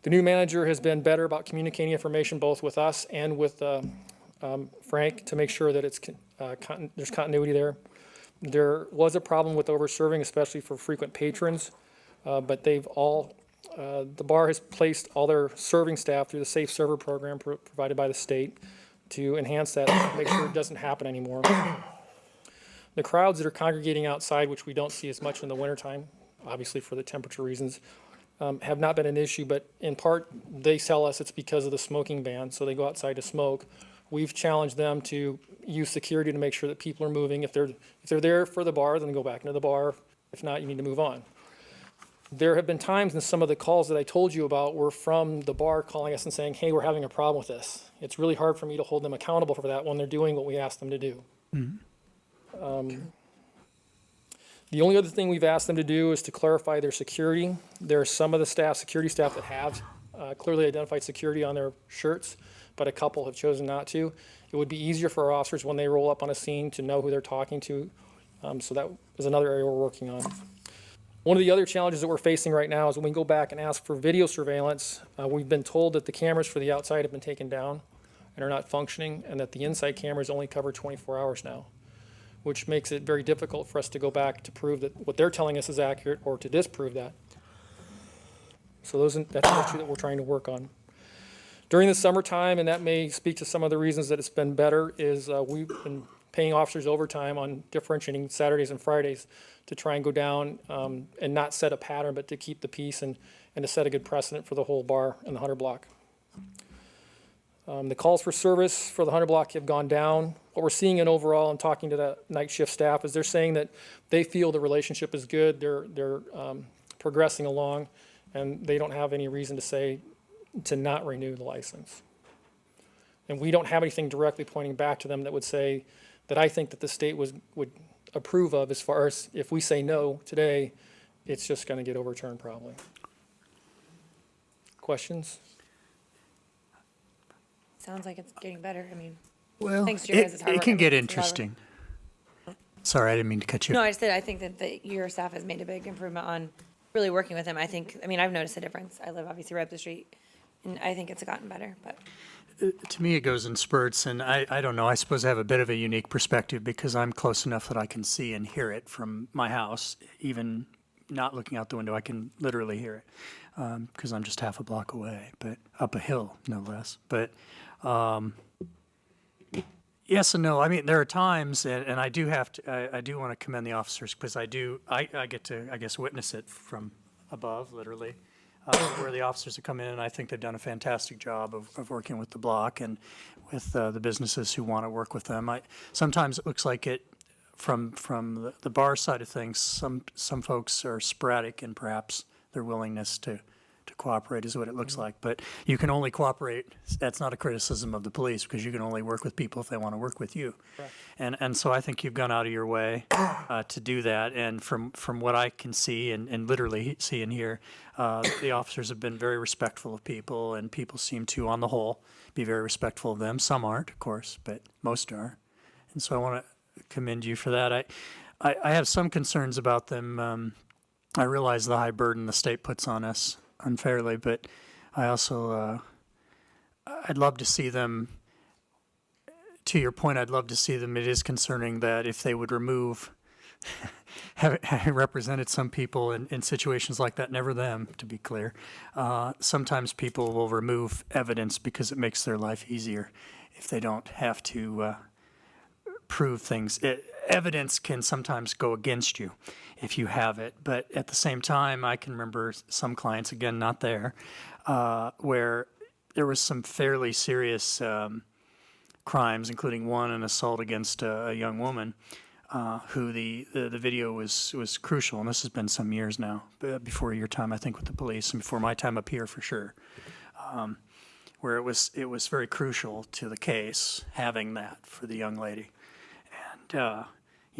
The new manager has been better about communicating information both with us and with Frank to make sure that there's continuity there. There was a problem with over-serving, especially for frequent patrons, but the bar has placed all their serving staff through the Safe Server program provided by the state to enhance that, make sure it doesn't happen anymore. The crowds that are congregating outside, which we don't see as much in the wintertime, obviously for the temperature reasons, have not been an issue, but in part, they tell us it's because of the smoking ban, so they go outside to smoke. We've challenged them to use security to make sure that people are moving. If they're there for the bar, then go back into the bar. If not, you need to move on. There have been times in some of the calls that I told you about were from the bar calling us and saying, hey, we're having a problem with this. It's really hard for me to hold them accountable for that when they're doing what we asked them to do. The only other thing we've asked them to do is to clarify their security. There are some of the security staff that have clearly identified security on their shirts, but a couple have chosen not to. It would be easier for our officers when they roll up on a scene to know who they're talking to. So that is another area we're working on. One of the other challenges that we're facing right now is when we go back and ask for video surveillance, we've been told that the cameras for the outside have been taken down and are not functioning, and that the inside cameras only cover 24 hours now, which makes it very difficult for us to go back to prove that what they're telling us is accurate or to disprove that. So that's an issue that we're trying to work on. During the summertime, and that may speak to some of the reasons that it's been better, is we've been paying officers overtime on differentiating Saturdays and Fridays to try and go down and not set a pattern, but to keep the peace and to set a good precedent for the whole bar in the 100 block. The calls for service for the 100 block have gone down. What we're seeing in overall and talking to the night shift staff is they're saying that they feel the relationship is good, they're progressing along, and they don't have any reason to say to not renew the license. And we don't have anything directly pointing back to them that would say that I think that the state would approve of, as far as if we say no today, it's just going to get overturned probably. Questions? Sounds like it's getting better. I mean, Well, thanks to your guys' hard it work. can I mean, get it's a lot of- interesting. Sorry, I didn't mean to cut you. No, I just said, I think that your staff has made a big improvement on really working with him. I mean, I've noticed a difference. I live obviously right up the street, and I think it's gotten better, but. To me, it goes in spurts, and I don't know. I suppose I have a bit of a unique perspective because I'm close enough that I can see and hear it from my house. Even not looking out the window, I can literally hear it because I'm just half a block away, but up a hill, no less. But yes and no. I mean, there are times, and I do have to. I do want to commend the officers because I get to, I guess, witness it from above, literally. Where the officers have come in, and I think they've done a fantastic job of working with the block and with the businesses who want to work with them. Sometimes it looks like it, from the bar side of things, some folks are sporadic in perhaps their willingness to cooperate is what it looks like. But you can only cooperate, that's not a criticism of the police, because you can only work with people if they want to work with you. Correct. And so I think you've gone out of your way to do that. And from what I can see and literally see and hear, the officers have been very respectful of people, and people seem to, on the whole, be very respectful of them. Some aren't, of course, but most are. And so I want to commend you for that. I have some concerns about them. I realize the high burden the state puts on us unfairly, but I also, I'd love to see them, to your point, I'd love to see them, it is concerning that if they would remove, having represented some people in situations like that, never them, to be clear, sometimes people will remove evidence because it makes their life easier if they don't have to prove things. Evidence can sometimes go against you if you have it, but at the same time, I can remember some clients, again, not there, where there was some fairly serious crimes, including one, an assault against a young woman, who the video was crucial, and this has been some years now, before your time, I think, with the police, and before my time up here for sure, where it was very crucial to the case having that for the young lady. And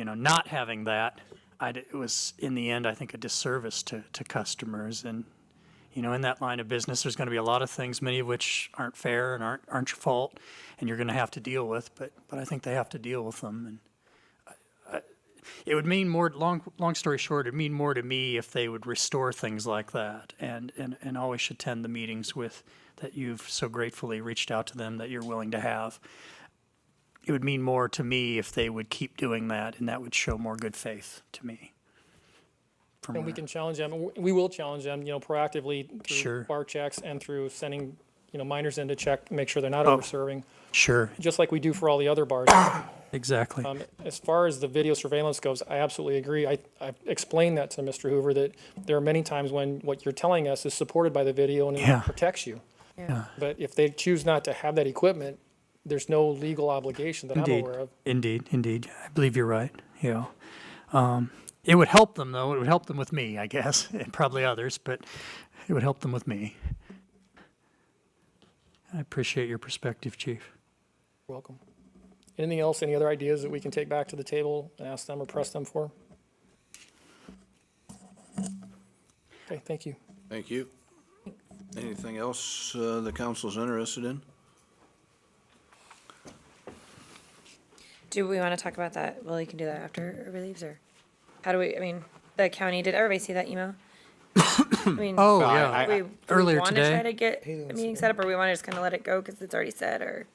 not having that, it was, in the end, I think, a disservice to customers. And, in that line of business, there's going to be a lot of things, many of which aren't fair and aren't your fault, and you're going to have to deal with, but I think they have to deal with them. And it would mean more, long story short, it'd mean more to me if they would restore things like that, and always attend the meetings that you've so gratefully reached out to them that you're willing to have. It would mean more to me if they would keep doing that, and that would show more good faith to me. And we can challenge them, we will challenge them, proactively through Sure. bar checks and through sending, minors in to check, make sure they're not over-serving, Sure, just like we do for all the other bars. exactly. As far as the video surveillance goes, I absolutely agree. I've explained that to Mr. Hoover, that there are many times when what you're telling us is supported by the video and Yeah. it protects you. Yeah. But if they choose not to have that equipment, there's no legal obligation that I'm Indeed, aware of. indeed. I believe you're right, It would help them, though. It would help them with me, I guess, and probably others, but it would help them with me. I appreciate your perspective, Chief. You're welcome. Anything else, any other ideas that we can take back to the table and ask them or press them for? Okay, thank you. Thank you. Anything else the council's interested in? Do we want to talk about that? Well, you can do that after everybody leaves, or how do we, I mean, the county, did everybody see that email? I mean, Oh, Well, yeah. I- do we earlier want to today. try to get a meeting set up, or we want to just kind of let it go because it's already said, or?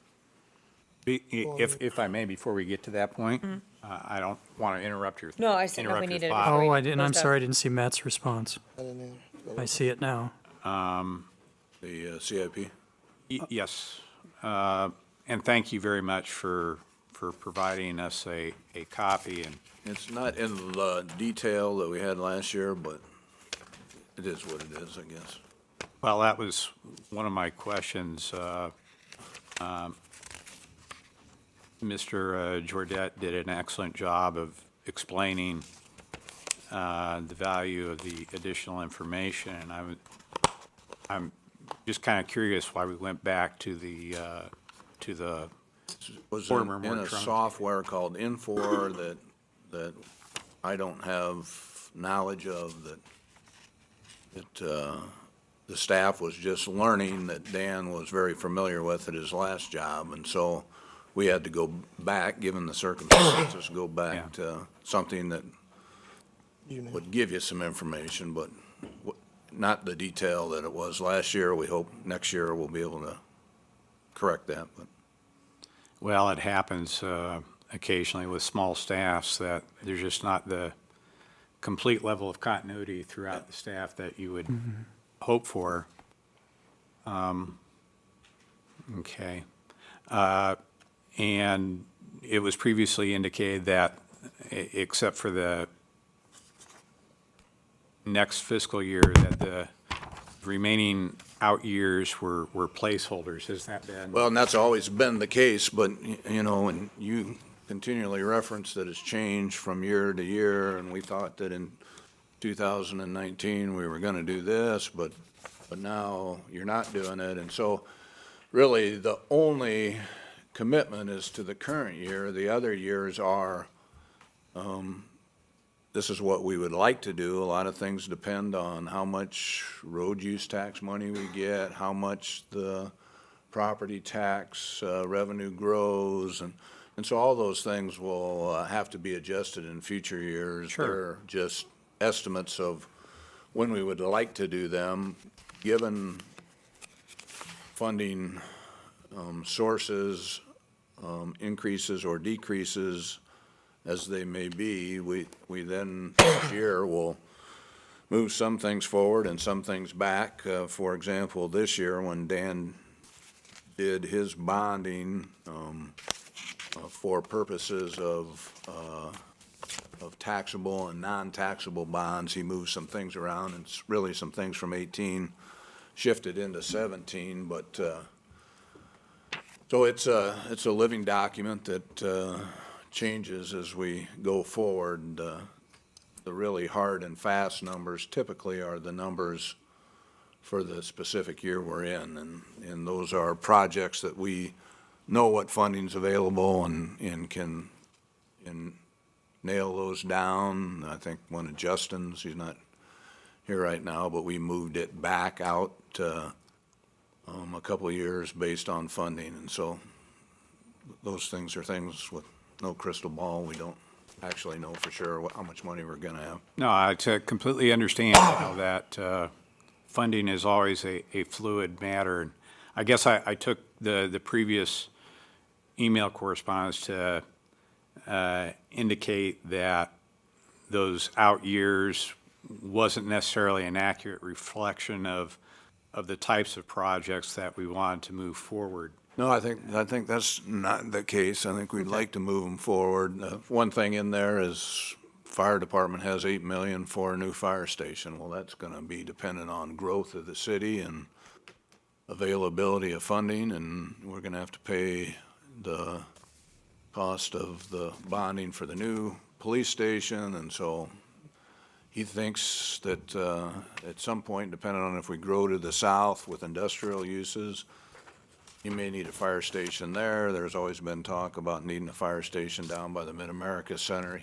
If I may, before we get to that point, I don't want to interrupt your. No, I said no, we interrupt your needed it thought. before Oh, we I didn't, I'm closed up. sorry, I didn't see Matt's response. I didn't either. I see it now. The CIP? Yes, and thank you very much for providing us a copy, and It's not in the detail that we had last year, but it is what it is, I guess. well, that was one of my questions. Mr. Jordet did an excellent job of explaining the value of the additional information, and I'm just kind of curious why we went back to the Was Former in a Mortron. software called Infor that I don't have knowledge of, that the staff was just learning, that Dan was very familiar with at his last job, and so we had to go back, given the circumstances, go back to something that would give you some information, but not the detail that it was last year. We hope next year we'll be able to correct that, but. Well, it happens occasionally with small staffs that there's just not the complete level of continuity throughout the staff that you would hope for. Okay. And it was previously indicated that, except for the next fiscal year, that the remaining out years were placeholders. Has that been? Well, and that's always been the case, but, and you continually reference that it's changed from year to year, and we thought that in 2019 we were going to do this, but now you're not doing it. And so really the only commitment is to the current year. The other years are, this is what we would like to do. A lot of things depend on how much road use tax money we get, how much the property tax revenue grows, and so all those things will have to be adjusted in future years. Sure. They're just estimates of when we would like to do them, given funding sources, increases or decreases as they may be. We then this year will move some things forward and some things back. For example, this year when Dan did his bonding for purposes of taxable and non-taxable bonds, he moved some things around, and really some things from 18 shifted into 17, but so it's a living document that changes as we go forward. The really hard and fast numbers typically are the numbers for the specific year we're in, and those are projects that we know what funding's available and can nail those down. I think one of Justin's, he's not here right now, but we moved it back out a couple of years based on funding. And so those things are things with no crystal ball. We don't actually know for sure how much money we're going to have. No, I completely understand how that funding is always a fluid matter. And I guess I took the previous email correspondence to indicate that those out years wasn't necessarily an accurate reflection of the types of projects that we wanted to move forward. No, I think that's not the case. I think we'd like to move them forward. One thing in there is fire department has 8 million for a new fire station. Well, that's going to be dependent on growth of the city and availability of funding, and we're going to have to pay the cost of the bonding for the new police station. And so he thinks that at some point, depending on if we grow to the south with industrial uses, you may need a fire station there. There's always been talk about needing a fire station down by the Mid-America Center.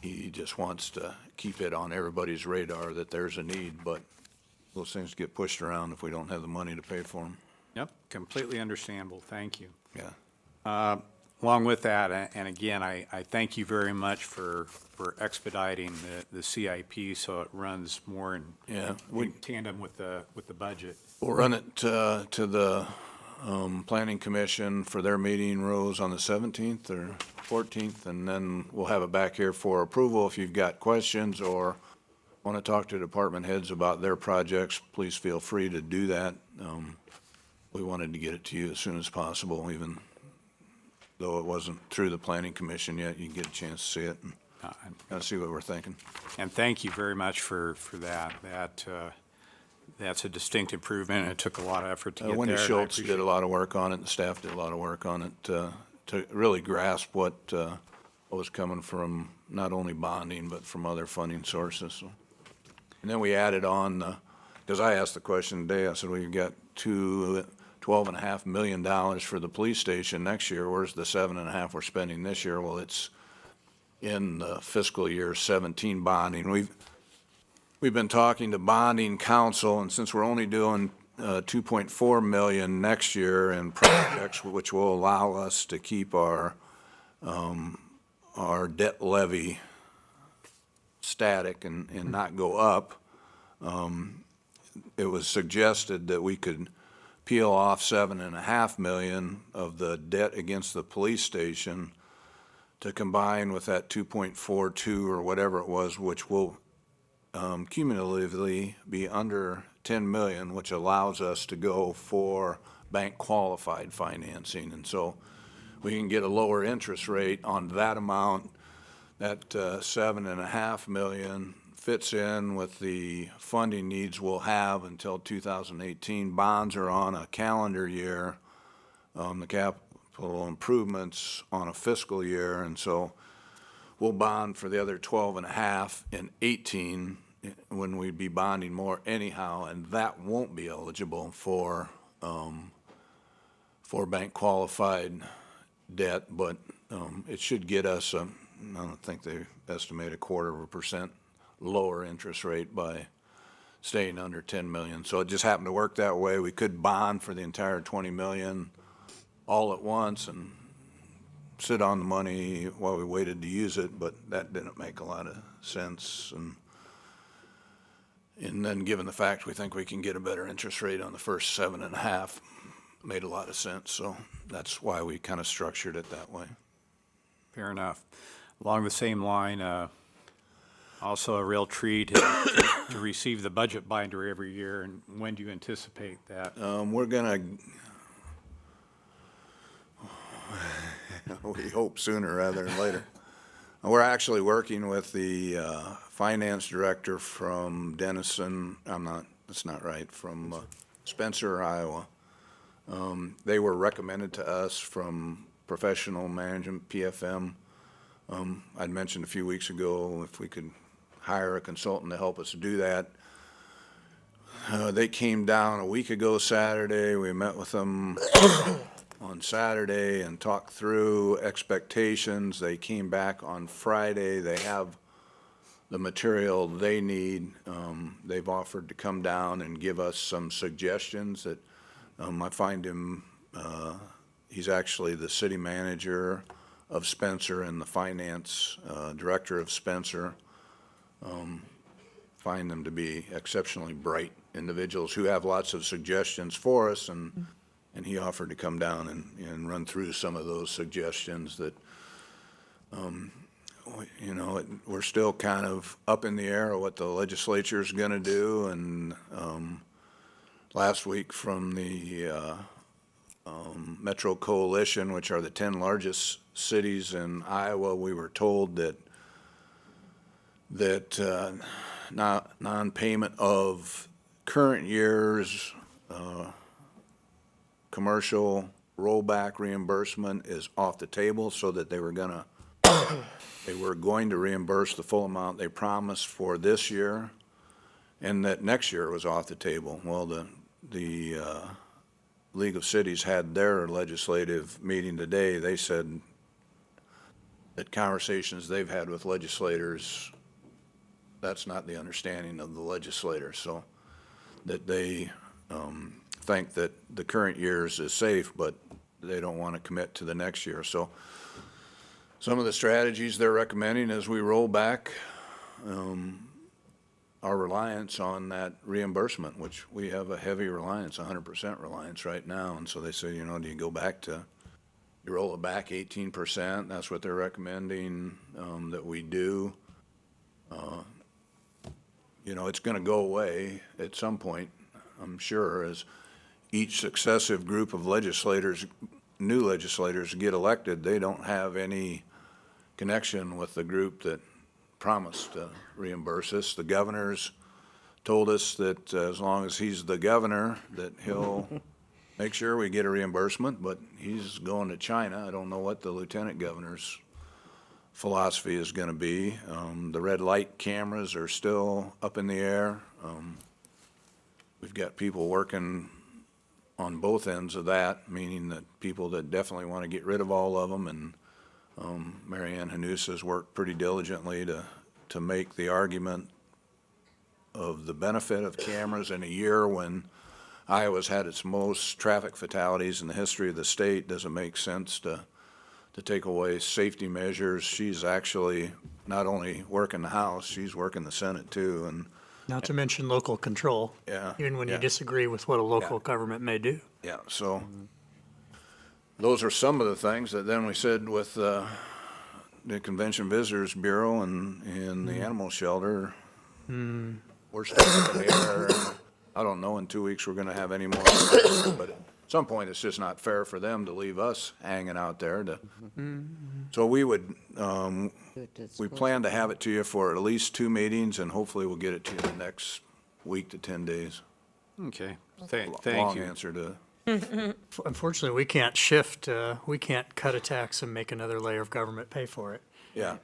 He just wants to keep it on everybody's radar that there's a need, but those things get pushed around if we don't have the money to pay for them. Yep, completely understandable. Thank you. Yeah. Along with that, and again, I thank you very much for expediting the CIP so it runs more in tandem with the budget. We'll run it to the Planning Commission for their meeting, Rose, on the 17th or 14th, and then we'll have it back here for approval. If you've got questions or want to talk to department heads about their projects, please feel free to do that. We wanted to get it to you as soon as possible, even though it wasn't through the Planning Commission yet. You can get a chance to see it and kind of see what we're thinking. And thank you very much for that. That's a distinct improvement, and it took a lot of effort to get there. Wendy and I Schultz appreciate did a lot of work on it, and the staff did a lot of work on it to really grasp what was coming from not only bonding, but from other funding sources. So. And then we added on, because I asked the question today, I said, well, you've got $12.5 million for the police station next year. Where's the $7.5 million we're spending this year? Well, it's in the fiscal year 17 bonding. We've been talking to bonding council, and since we're only doing $2.4 million next year in projects, which will allow us to keep our debt levy static and not go up, it was suggested that we could peel off $7.5 million of the debt against the police station to combine with that 2.42 or whatever it was, which will cumulatively be under 10 million, which allows us to go for bank qualified financing. And so we can get a lower interest rate on that amount. That $7.5 million fits in with the funding needs we'll have until 2018. Bonds are on a calendar year, the capital improvements on a fiscal year, and so we'll bond for the other 12.5 in 18 when we'd be bonding more anyhow, and that won't be eligible for bank qualified debt, but it should get us I don't think they estimate 0.25% lower interest rate by staying under 10 million. So it just happened to work that way. We could bond for the entire 20 million all at once and sit on the money while we waited to use it, but that didn't make a lot of sense. And then given the fact we think we can get a better interest rate on the first 7.5, made a lot of sense. So that's why we kind of structured it that way. Fair enough. Along the same line, also a real treat to receive the budget binder every year. And when do you anticipate that? We're gonna, we hope sooner rather than later. We're actually working with the finance director from Denison, that's not right, from Spencer, Iowa. They were recommended to us from Professional Management, PFM. I'd mentioned a few weeks ago if we could hire a consultant to help us do that. They came down a week ago Saturday. We met with them on Saturday and talked through expectations. They came back on Friday. They have the material they need. They've offered to come down and give us some suggestions that, I find him, he's actually the city manager of Spencer and the finance director of Spencer. Find them to be exceptionally bright individuals who have lots of suggestions for us, and he offered to come down and run through some of those suggestions that, you know, we're still kind of up in the air of what the legislature's gonna do, and last week from the Metro Coalition, which are the 10 largest cities in Iowa, we were told that non-payment of current year's commercial rollback reimbursement is off the table, so that they were going to reimburse the full amount they promised for this year, and that next year was off the table. Well, the League of Cities had their legislative meeting today. They said that conversations they've had with legislators, that's not the understanding of the legislators, so that they think that the current year's is safe, but they don't want to commit to the next year. So some of the strategies they're recommending as we roll back our reliance on that reimbursement, which we have a heavy reliance, 100% reliance right now. And so they say, you know, do you go back to, you roll it back 18%? That's what they're recommending that we do. You know, it's going to go away at some point, I'm sure, as each successive group of legislators, new legislators get elected. They don't have any connection with the group that promised to reimburse us. The governor's told us that as long as he's the governor, that he'll make sure we get a reimbursement, but he's going to China. I don't know what the lieutenant governor's philosophy is going to be. The red light cameras are still up in the air. We've got people working on both ends of that, meaning that people that definitely want to get rid of all of them, and Mary Ann Hanus has worked pretty diligently to make the argument of the benefit of cameras in a year when Iowa's had its most traffic fatalities in the history of the state. Doesn't make sense to take away safety measures. She's actually not only working the House, she's working the Senate too, and Not to mention local control. Yeah, Even when you yeah. disagree with what a local government may do. yeah, so those are some of the things that then we said with the Convention Visitors Bureau and the animal shelter. We're still up in the air. I don't know, in 2 weeks, we're gonna have any more, but at some point, it's just not fair for them to leave us hanging out there to. So we would, we plan to have it to you for at least 2 meetings, and hopefully we'll get it to you in the next week to 10 days. Okay, thank Long you. answer to, Unfortunately, we can't shift, we can't cut a tax and make another layer of government pay for it. yeah,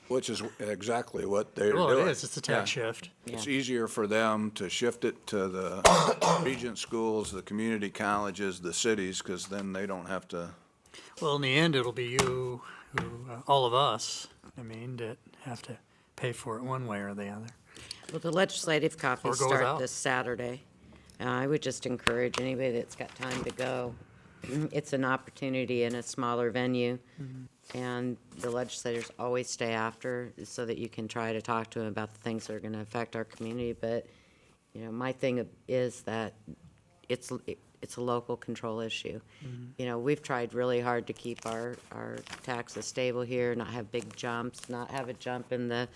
which is exactly what they're Well, doing. it is, it's a tax Yeah. shift. It's easier for them to shift it to the regent schools, the community colleges, the cities, because then they don't have to. Well, in the end, it'll be you, who, all of us, I mean, that have to pay for it one way or the other. Well, the legislative copies Or go start without. this Saturday. I would just encourage anybody that's got time to go. It's an opportunity in a smaller venue, and the legislators always stay after so that you can try to talk to them about the things that are going to affect our community. But, you know, my thing is that it's a local control issue. You know, we've tried really hard to keep our taxes stable here, not have big jumps, not have a jump in the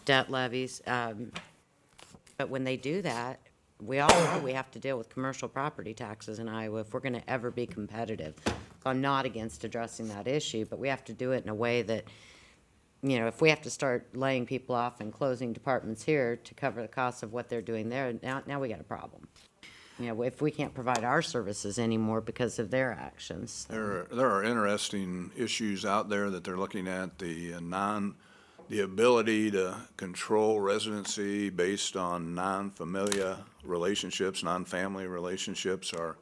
debt levies. But when they do that, we all know we have to deal with commercial property taxes in Iowa if we're going to ever be competitive. I'm not against addressing that issue, but we have to do it in a way that, you know, if we have to start laying people off and closing departments here to cover the costs of what they're doing there, now we got a problem. You know, if we can't provide our services anymore because of their actions. There are interesting issues out there that they're looking at, the ability to control residency based on non-family relationships are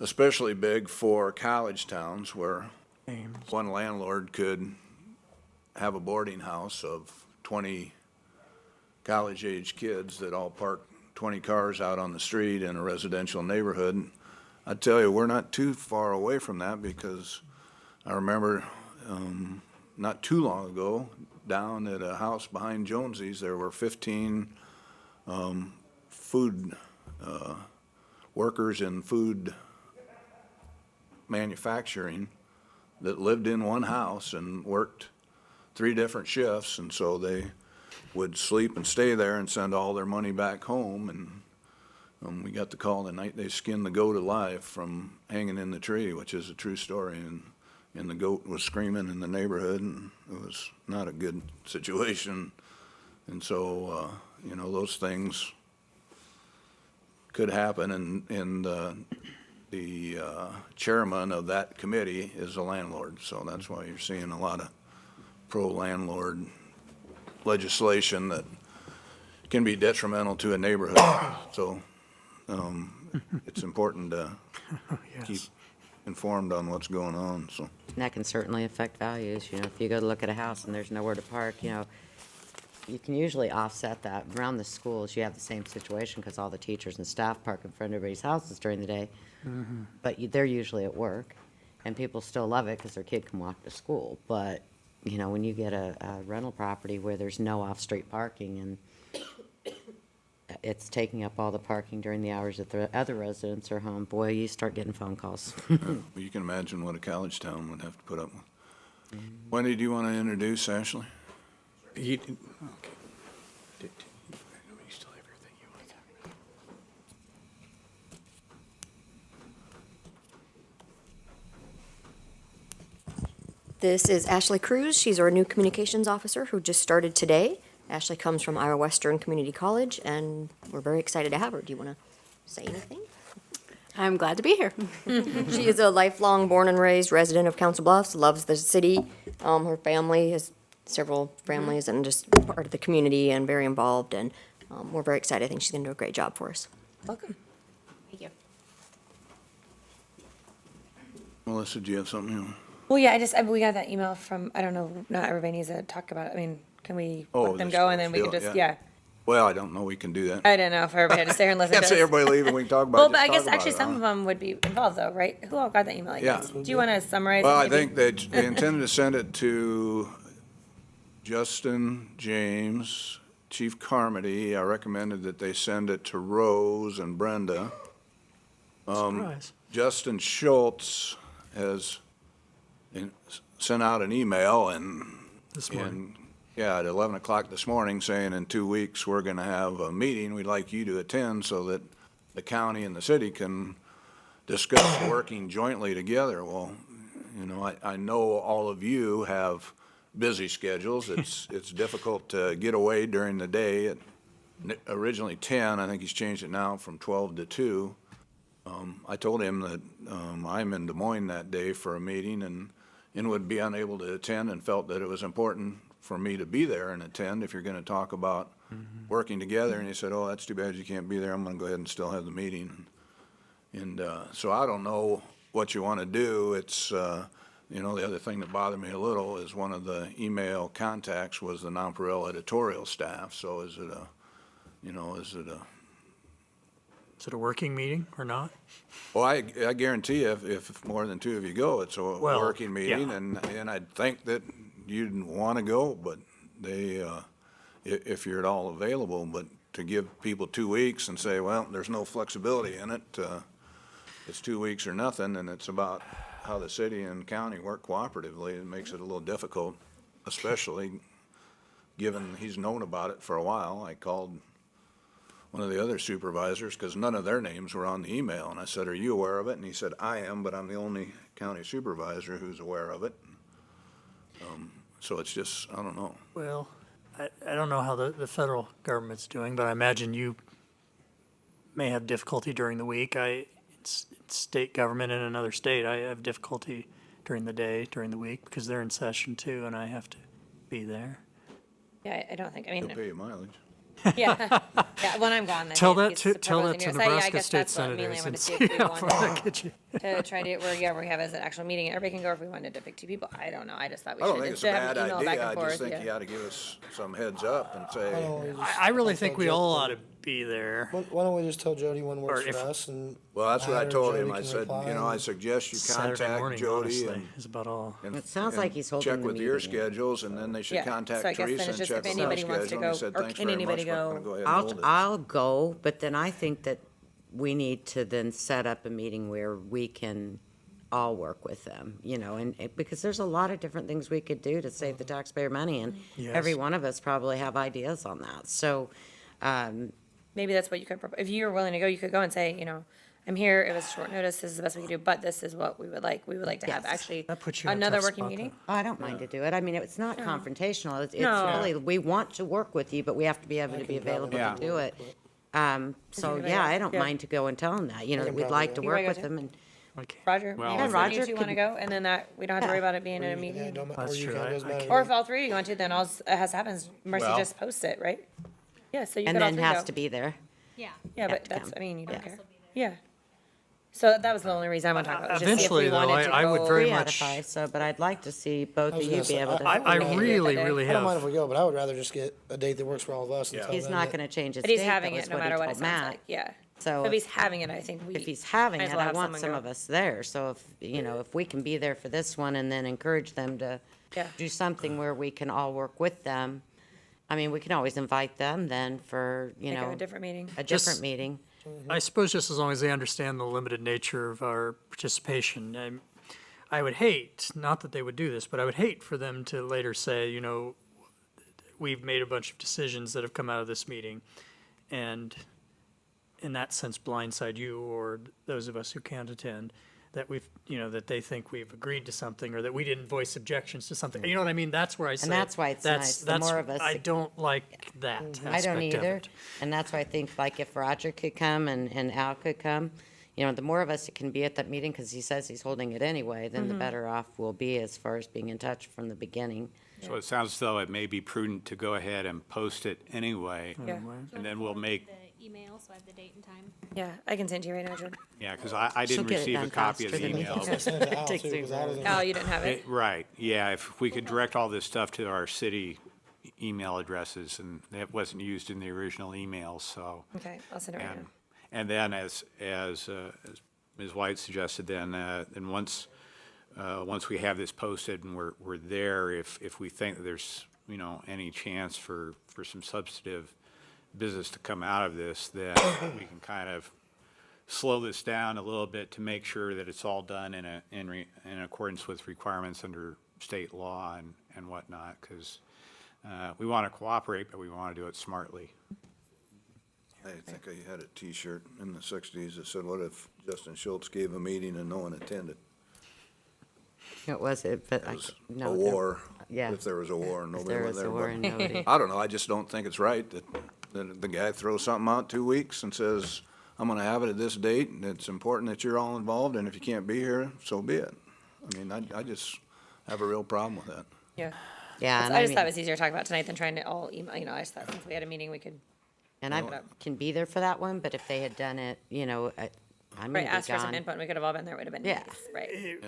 especially big for college towns where one landlord could have a boarding house of 20 college-age kids that all park 20 cars out on the street in a residential neighborhood. I tell you, we're not too far away from that, because I remember not too long ago, down at a house behind Jonesy's, there were 15 food workers in food manufacturing that lived in one house and worked 3 different shifts, and so they would sleep and stay there and send all their money back home. And we got the call the night they skinned the goat alive from hanging in the tree, which is a true story. And the goat was screaming in the neighborhood, and it was not a good situation. And so, you know, those things could happen, and the chairman of that committee is a landlord. So that's why you're seeing a lot of pro-landlord legislation that can be detrimental to a neighborhood. So it's important to keep informed on what's going on, so. And that can certainly affect values. You know, if you go to look at a house and there's nowhere to park, you know, you can usually offset that. Around the schools, you have the same situation because all the teachers and staff park in front of everybody's houses during the day. But they're usually at work, and people still love it because their kid can walk to school. But, you know, when you get a rental property where there's no off-street parking and it's taking up all the parking during the hours that the other residents are home, boy, you start getting phone calls. Well, you can imagine what a college town would have to put up with. Wendy, do you want to introduce Ashley? You still have everything you want to talk about? This is Ashley Cruz. She's our new communications officer who just started today. Ashley comes from Iowa Western Community College, and we're very excited to have her. Do you want to say anything? I'm glad to be here. She is a lifelong born and raised resident of Council Bluffs, loves the city. Her family has several families and just part of the community and very involved, and we're very excited. I think she's going to do a great job for us. Welcome. Thank you. Melissa, do you have something you want? Well, yeah, we got that email from, I don't know, not everybody needs to talk about it. I mean, can we let them the go and then we can sports just, field, yeah. Well, I don't know, we can do that. I don't know if everybody had to stay here and listen to Can't us. say everybody leave and we can talk about it. Well, but Just I guess talk about actually it, some huh? of them would be involved though, right? Who all got that email? Yeah. Do you want to summarize? Well, it I maybe? think they intended to send it to Justin, James, Chief Carmody. I recommended that they send it to Rose and Brenda. Surprise. Justin Schultz has sent out an email This morning. at 11 o'clock this morning, saying in 2 weeks, we're going to have a meeting. We'd like you to attend so that the county and the city can discuss working jointly together. Well, you know, I know all of you have busy schedules. It's difficult to get away during the day. Originally 10, I think he's changed it now from 12 to 2. I told him that I'm in Des Moines that day for a meeting and would be unable to attend, and felt that it was important for me to be there and attend if you're going to talk about working together. And he said, oh, that's too bad you can't be there. I'm going to go ahead and still have the meeting. And so I don't know what you want to do. It's, you know, the other thing that bothered me a little is one of the email contacts was the Nonpareil editorial staff. So is it a, you know, is it a working meeting or not? Well, I guarantee you, if more than 2 of you go, it's a working meeting, yeah. and I'd think that you'd want to go, but they, if you're at all available, but to give people 2 weeks and say, well, there's no flexibility in it, it's 2 weeks or nothing, and it's about how the city and county work cooperatively, it makes it a little difficult, especially given he's known about it for a while. I called one of the other supervisors, because none of their names were on the email, and I said, are you aware of it? And he said, I am, but I'm the only county supervisor who's aware of it. So it's just, I don't know. Well, I don't know how the federal government's doing, but I imagine you may have difficulty during the week. It's state government in another state. I have difficulty during the day, during the week, because they're in session too, and I have to be there. Yeah, I don't think, I They'll mean, pay you mileage. yeah, when I'm gone. then Tell he's that to proposing Nebraska So, yeah, I guess state that's what mainly I senators wanted and to see see if we how wanted far that gets you. to try to, where we have as an actual meeting, everybody can go, if we wanted to pick two people, I don't know, I just thought we I should. don't think it's a instead of bad email back idea, and I just forth, think yeah. you ought to give us some heads up and say, I really think we all ought to be there. Why don't we just tell Jody when works Or if- for us and. well, that's what I Matt or told him. Jody I can said, reply you know, I and- suggest you Saturday contact morning, Jody honestly, and. is about all. and- It sounds like and he's holding check the with your meeting. schedules, and then they should Yeah, so I contact guess then Teresa it's and just check if with her anybody wants to schedule. go, And he said, or thanks can very much, anybody but I'm go? gonna go ahead and hold it. I'll go, but then I think that we need to then set up a meeting where we can all work with them, you know, and because there's a lot of different things we could do to save the taxpayer money, and every Yes. one of us probably have ideas on that. So, Maybe that's what you could, if you were willing to go, you could go and say, you know, I'm here, it was short notice, this is the best we can do, but this is what we would like to have Yes. actually That puts you in a another tough working spot, meeting. I don't mind to do it. I mean, it's not confrontational. It's No. really, we want to work with you, but we have to be able to be available Yeah. to do it. So, everybody yeah, else- I don't yeah. mind to go and tell them that, you know, that we'd like to You work wanna go with too? them, and Okay. Roger, Well, maybe if if Roger you two could- wanna go, and then that, we don't have to worry about it being in a Yeah, meeting. don't, or That's you true. can, I- doesn't I matter. Or if all three of you want to, then all that has to happen is Marcy Well- just posts it, right? Yeah, so you and could all then three has go. to be there. Yeah. Yeah, have but to that's, come. I mean, you don't Yeah. care. Yeah. So that was the only reason I want to talk about it, was just see if Eventually, we though, wanted to I would go- very 3 out of much- 5, so, but I'd like to see both I of was you gonna be say, able to. I We can do it really, that day. really I don't mind if have, we go, but I would rather just get a date that works for all of us and tell He's them not that- gonna change his But date, he's that having was it no what he matter what it told sounds Matt. like, yeah. So If he's having it, I think we. If he's having might it, as well I have want someone some go. of us there, so if, you know, if we can be there for this one and then encourage them to Yeah. do something where we can all work with them, I mean, we can always invite them then for, you Like know, a different meeting. a Just- different meeting. I suppose just as long as they understand the limited nature of our participation. I would hate, not that they would do this, but I would hate for them to later say, you know, we've made a bunch of decisions that have come out of this meeting, and in that sense blindside you or those of us who can't attend, that we've, you know, that they think we've agreed to something or that we didn't voice objections to something. You know what I mean? That's where I say. that's why it's nice. The more of us I that- don't like that I don't aspect of either, it. and that's why I think, like, if Roger could come and Al could come, you know, the more of us that can be at that meeting, because he says he's holding it anyway, then the better off we'll be as far as being in touch from the beginning. So it sounds as though it may be prudent to go ahead and post it anyway, Yeah. and then we'll make, The email, so I have the date and time. Yeah, I can send to you right now, Jen. yeah, because I She'll didn't get it receive a done copy of faster the than me. email. I sent it to Al Takes too, me 'cause Al doesn't- Oh, you didn't have it? Right, yeah, if we could direct all this stuff to our city email addresses, and that wasn't used in the original email, so. Okay, I'll send it right And, now. and then as Ms. White suggested, then once we have this posted and we're there, if we think that there's, you know, any chance for some substantive business to come out of this, then we can kind of slow this down a little bit to make sure that it's all done in accordance with requirements under state law and whatnot, because we want to cooperate, but we want to do it smartly. I think I had a T-shirt in the 60s that said, what if Justin Schultz gave a meeting and no one attended? It was, but It I, was no. a war. Yeah. If there was a war and If nobody there was was there. a war but- and nobody. I don't know, I just don't think it's right that the guy throws something out 2 weeks and says, I'm gonna have it at this date, and it's important that you're all involved, and if you can't be here, so be it. I mean, I just have a real problem with that. Yeah. Yeah, and I I just thought it mean, was easier to talk about tonight than trying to all email, you know, I just thought since we had a meeting, we could, and I can be there for that one, but if they had done it, you know, I'm right, gonna be ask for some gone. input, and we could have all been there, it would have been Yeah. nice, right?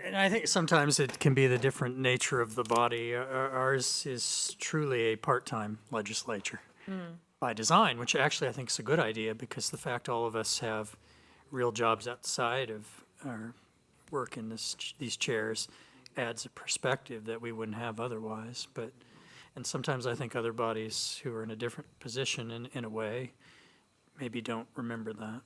And I think sometimes it can be the different nature of the body. Ours is truly a part-time legislature by design, which actually I think is a good idea because the fact all of us have real jobs outside of our work in these chairs adds a perspective that we wouldn't have otherwise. And sometimes I think other bodies who are in a different position in a way maybe don't remember that.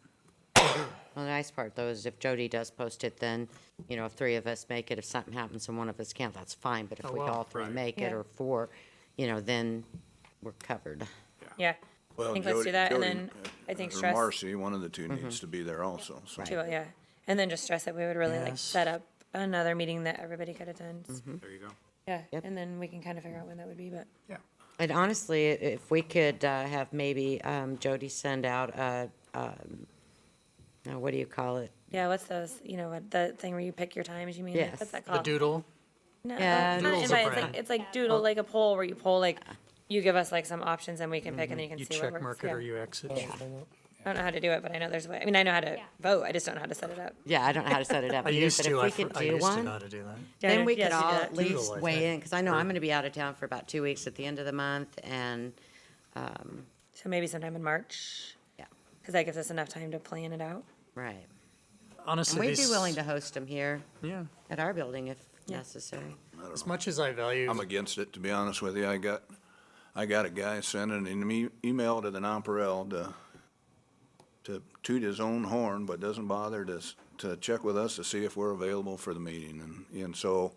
Well, the nice part though is if Jody does post it, then, you know, if 3 of us make it, if something happens and one of us can't, that's fine, but if Oh, we well, all 3 right. make it Yeah. or 4, you know, then we're covered. Yeah, Well, I think let's do Jody- that, and Jody, then I think or stress. Marcy, one of the two needs to be there also, so. Too, yeah, and then just stress that we would really like Yes. set up another meeting that everybody could attend. There you go. Yeah, Yep. and then we can kind of figure out when that would be, but. And honestly, if we could have maybe Jody send out what do you call it? Yeah, what's those, you know, what, the thing where you pick your times, you mean? Like, Yes. What's that The called? doodle. No, Yeah, it's not an Doodle's a invite, brand. it's like doodle, like a poll where you poll, like, you give us like some options and we can pick and then you You can see what check works. mark it Yeah. or you exit. I don't know how to do it, but I know there's a way. I mean, I know how to Yeah. vote. I just don't know how to set it up. Yeah, I don't know how to set it up I either, used but to, if I we could do used to know one, how to do that. then we Yes, could you all do at that. least Doodle, I weigh think. in, because I know I'm gonna be out of town for about 2 weeks at the end of the month, and, So maybe sometime in March. Yeah. Because that gives us enough time to plan it out. right. And Honestly, we'd be these- willing to host them here Yeah, at our building if necessary. as much as I value. I'm against it, to be honest with you. I got a guy sending an email to the Nonpareil to toot his own horn, but doesn't bother to check with us to see if we're available for the meeting. And so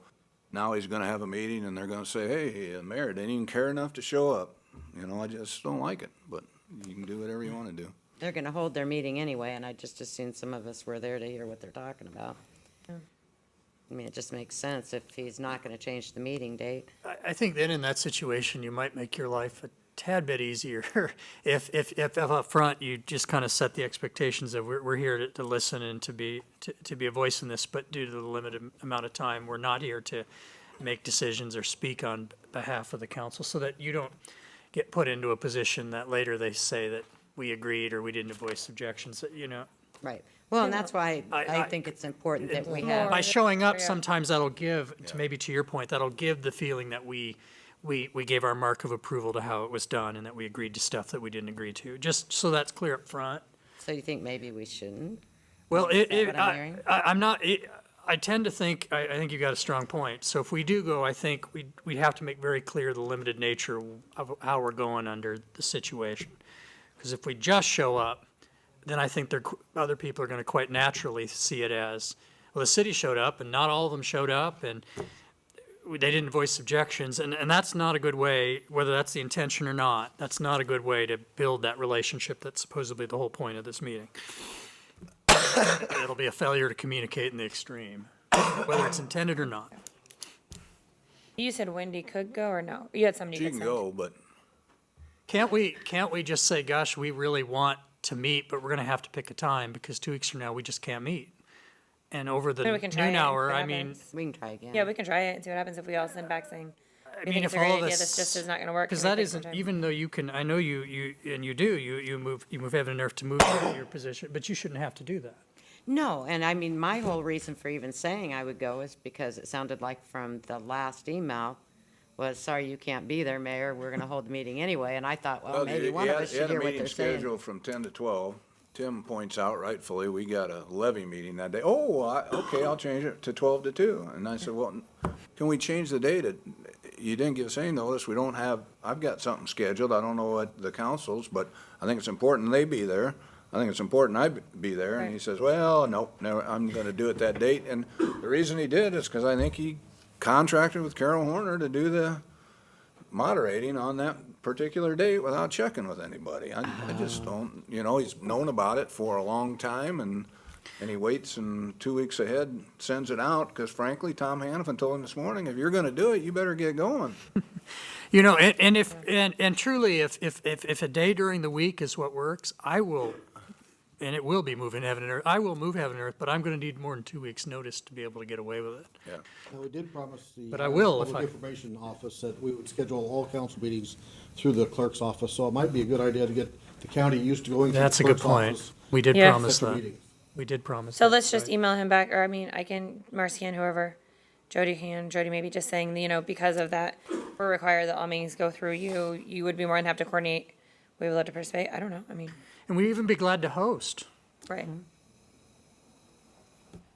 now he's gonna have a meeting and they're gonna say, hey, the mayor didn't even care enough to show up. You know, I just don't like it, but you can do whatever you wanna do. They're gonna hold their meeting anyway, and I just assumed some of us were there to hear what they're talking about. I mean, it just makes sense if he's not gonna change the meeting date. I think then in that situation, you might make your life a tad bit easier if up front you just kind of set the expectations of we're here to listen and to be a voice in this, but due to the limited amount of time, we're not here to make decisions or speak on behalf of the council, so that you don't get put into a position that later they say that we agreed or we didn't voice objections, you know. Right. Well, and that's why I I- think it's important that we More. have, By showing up, Yeah. sometimes that'll give, maybe to your point, that'll give the feeling that we gave our mark of approval to how it was done and that we agreed to stuff that we didn't agree to, just so that's clear up front. so you think maybe we shouldn't? Well, Is that what I'm hearing? I'm not, I tend to think, I think you've got a strong point. So if we do go, I think we have to make very clear the limited nature of how we're going under the situation. Because if we just show up, then I think other people are going to quite naturally see it as, well, the city showed up and not all of them showed up and they didn't voice objections. And that's not a good way, whether that's the intention or not, that's not a good way to build that relationship that's supposedly the whole point of this meeting. It'll be a failure to communicate in the extreme, whether it's intended or not. You said Wendy could go or no? You had somebody She you can could send. go, but Can't we just say, gosh, we really want to meet, but we're gonna have to pick a time because 2 weeks from now, we just can't meet? And over the Maybe we can try it noon and see hour, what I mean, happens. We can try again. Yeah, we can try it and see what happens if we all send back saying, I we mean, think if it's a great all of idea, us. this just is not gonna work. Because Can we that pick some isn't, time? even though you can, I know you move heaven and earth to move to your position, but you shouldn't have to do that. No, and I mean, my whole reason for even saying I would go is because it sounded like from the last email was, sorry, you can't be there, Mayor, we're gonna hold the meeting anyway, and I thought, well, maybe one of us should hear what they're He had a meeting saying. scheduled from 10 to 12. Tim points out rightfully, we got a levy meeting that day. Oh, okay, I'll change it to 12 to 2. And I said, well, can we change the date? You didn't give us any notice. We don't have, I've got something scheduled. I don't know what the council's, but I think it's important they be there. I think it's important I be there. And he says, well, nope, no, I'm gonna do it that date. And the reason he did is because I think he contracted with Carol Horner to do the moderating on that particular date without checking with anybody. I just don't, he's known about it for a long time and he waits and 2 weeks ahead sends it out because frankly, Tom Hannafin told him this morning, if you're gonna do it, you better get going. And truly, if a day during the week is what works, I will, and it will be moving heaven and earth, I will move heaven and earth, but I'm gonna need more than 2 weeks' notice to be able to get away with it. Yeah. Now, we did promise the. But I will if Public I- Information Office that we would schedule all council meetings through the clerk's office, so it might be a good idea to get the county used to going through the That's a good clerk's point. office. We did Yeah. promise Set the that. meeting. We did promise So that, let's just right. email him back, or I mean, I can, Marcy can, whoever, Jody maybe just saying, because of that, we're required that all meetings go through you, you would be more than happy to coordinate. We would love to participate. I don't know. I mean, And we'd even be glad to host. right.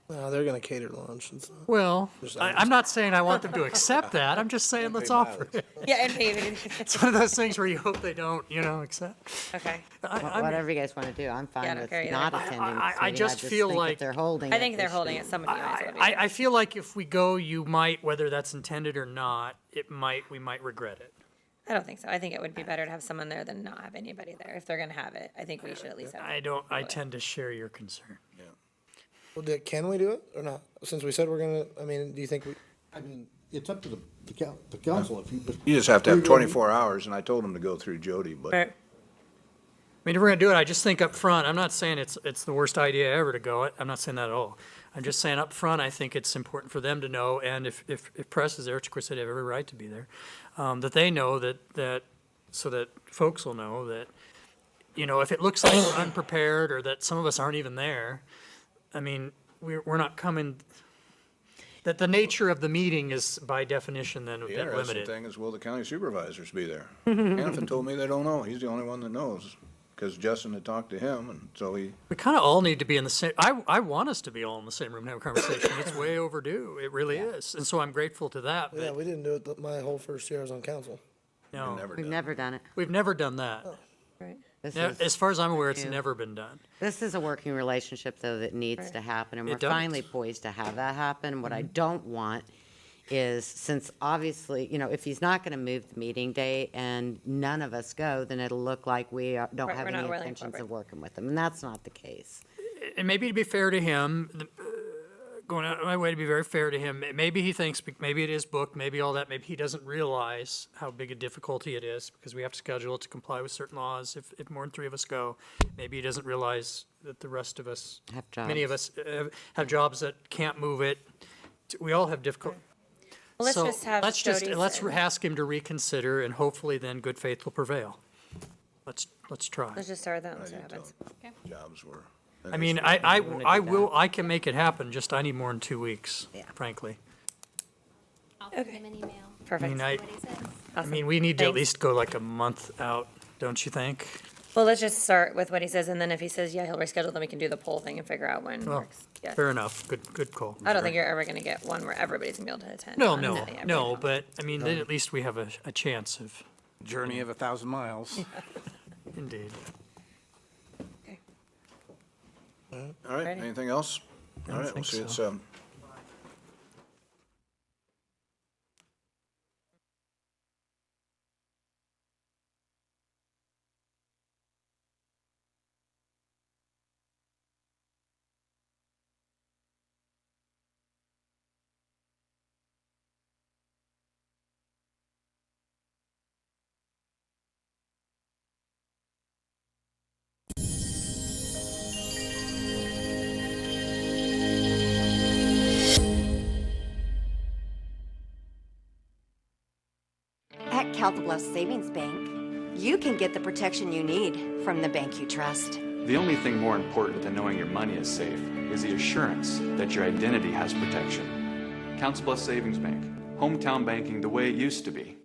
No, they're gonna cater lunch and stuff. Well, I'm not saying I want them to accept that, I'm just saying let's offer it. Yeah, and pay. It's one of those things where you hope they don't, accept. Okay. Whatever you guys wanna do, I'm Yeah, I fine don't with care either. not attending this I meeting. just feel think if like- they're holding I it, think we they're holding should- it. Somebody might as well be. I feel like if we go, you might, whether that's intended or not, we might regret it. I don't think so. I think it would be better to have someone there than not have anybody there. If they're gonna have it, I think we should at least have. I tend to share your concern. Well, can we do it or not? Since we said we're gonna, I mean, do you think we? I mean, it's up to the council if you. You just have to have 24 hours and I told him to go through Jody, but. Right. I mean, if we're gonna do it, I just think up front. I'm not saying it's the worst idea ever to go. I'm not saying that at all. I'm just saying up front, I think it's important for them to know, and if press is there, which of course they have every right to be there, that they know that so that folks will know that you know, if it looks like we're unprepared or that some of us aren't even there, I mean, we're not coming, that the nature of the meeting is by definition then a The bit interesting limited. thing is, will the county supervisors be there? Hanford told me they don't know. He's the only one that knows, because Justin had talked to him, and so he, We kind of all need to be in the same, I want us to be all in the same room and have a conversation. It's way overdue. It really is. And so I'm grateful to that, Yeah, but we didn't do it my whole first year I was on council. no, never We've done. never done it. we've never done that. Right. This Yeah, is- as far as I'm aware, it's new. never been done. This is a working relationship, though, that needs to happen, and It we're does. finally poised to have that happen. And what I don't want is, since obviously, you know, if he's not gonna move the meeting date and none of us go, then it'll look like we don't Right, have we're not any willing to intentions of cooperate. working with him, and that's not the case. And maybe to be fair to him, going out of my way to be very fair to him, maybe he thinks, maybe it is booked, maybe all that, maybe he doesn't realize how big a difficulty it is, because we have to schedule it to comply with certain laws if more than 3 of us go. Maybe he doesn't realize that the rest of us, Have many of jobs. us have jobs that can't move it. We all have difficult. Well, let's So just have let's Jody's and- ask him to reconsider, and hopefully then good faith will prevail. Let's try. Let's just start with that and see what happens. Jobs were. I mean, I can make it happen, just I need more than 2 weeks, frankly. I'll send him an email. Perfect. I mean, See what he says. I mean, we need to at Thanks. least go like a month out, don't you think? Well, let's just start with what he says, and then if he says, yeah, he'll reschedule, then we can do the poll thing and figure out when Well, works. Yeah. fair enough. Good call. I don't think you're ever gonna get one where everybody's gonna be able to attend. No, on no, that, yeah, no, right. but I mean, then at least we have a chance of, Journey of 1,000 miles. indeed. All right, Ready? anything else? I All don't right, we'll think see you at so. 7. At Council Bluffs Savings Bank, you can get the protection you need from the bank you trust. The only thing more important than knowing your money is safe is the assurance that your identity has protection. Council Bluffs Savings Bank, hometown banking the way it used to be.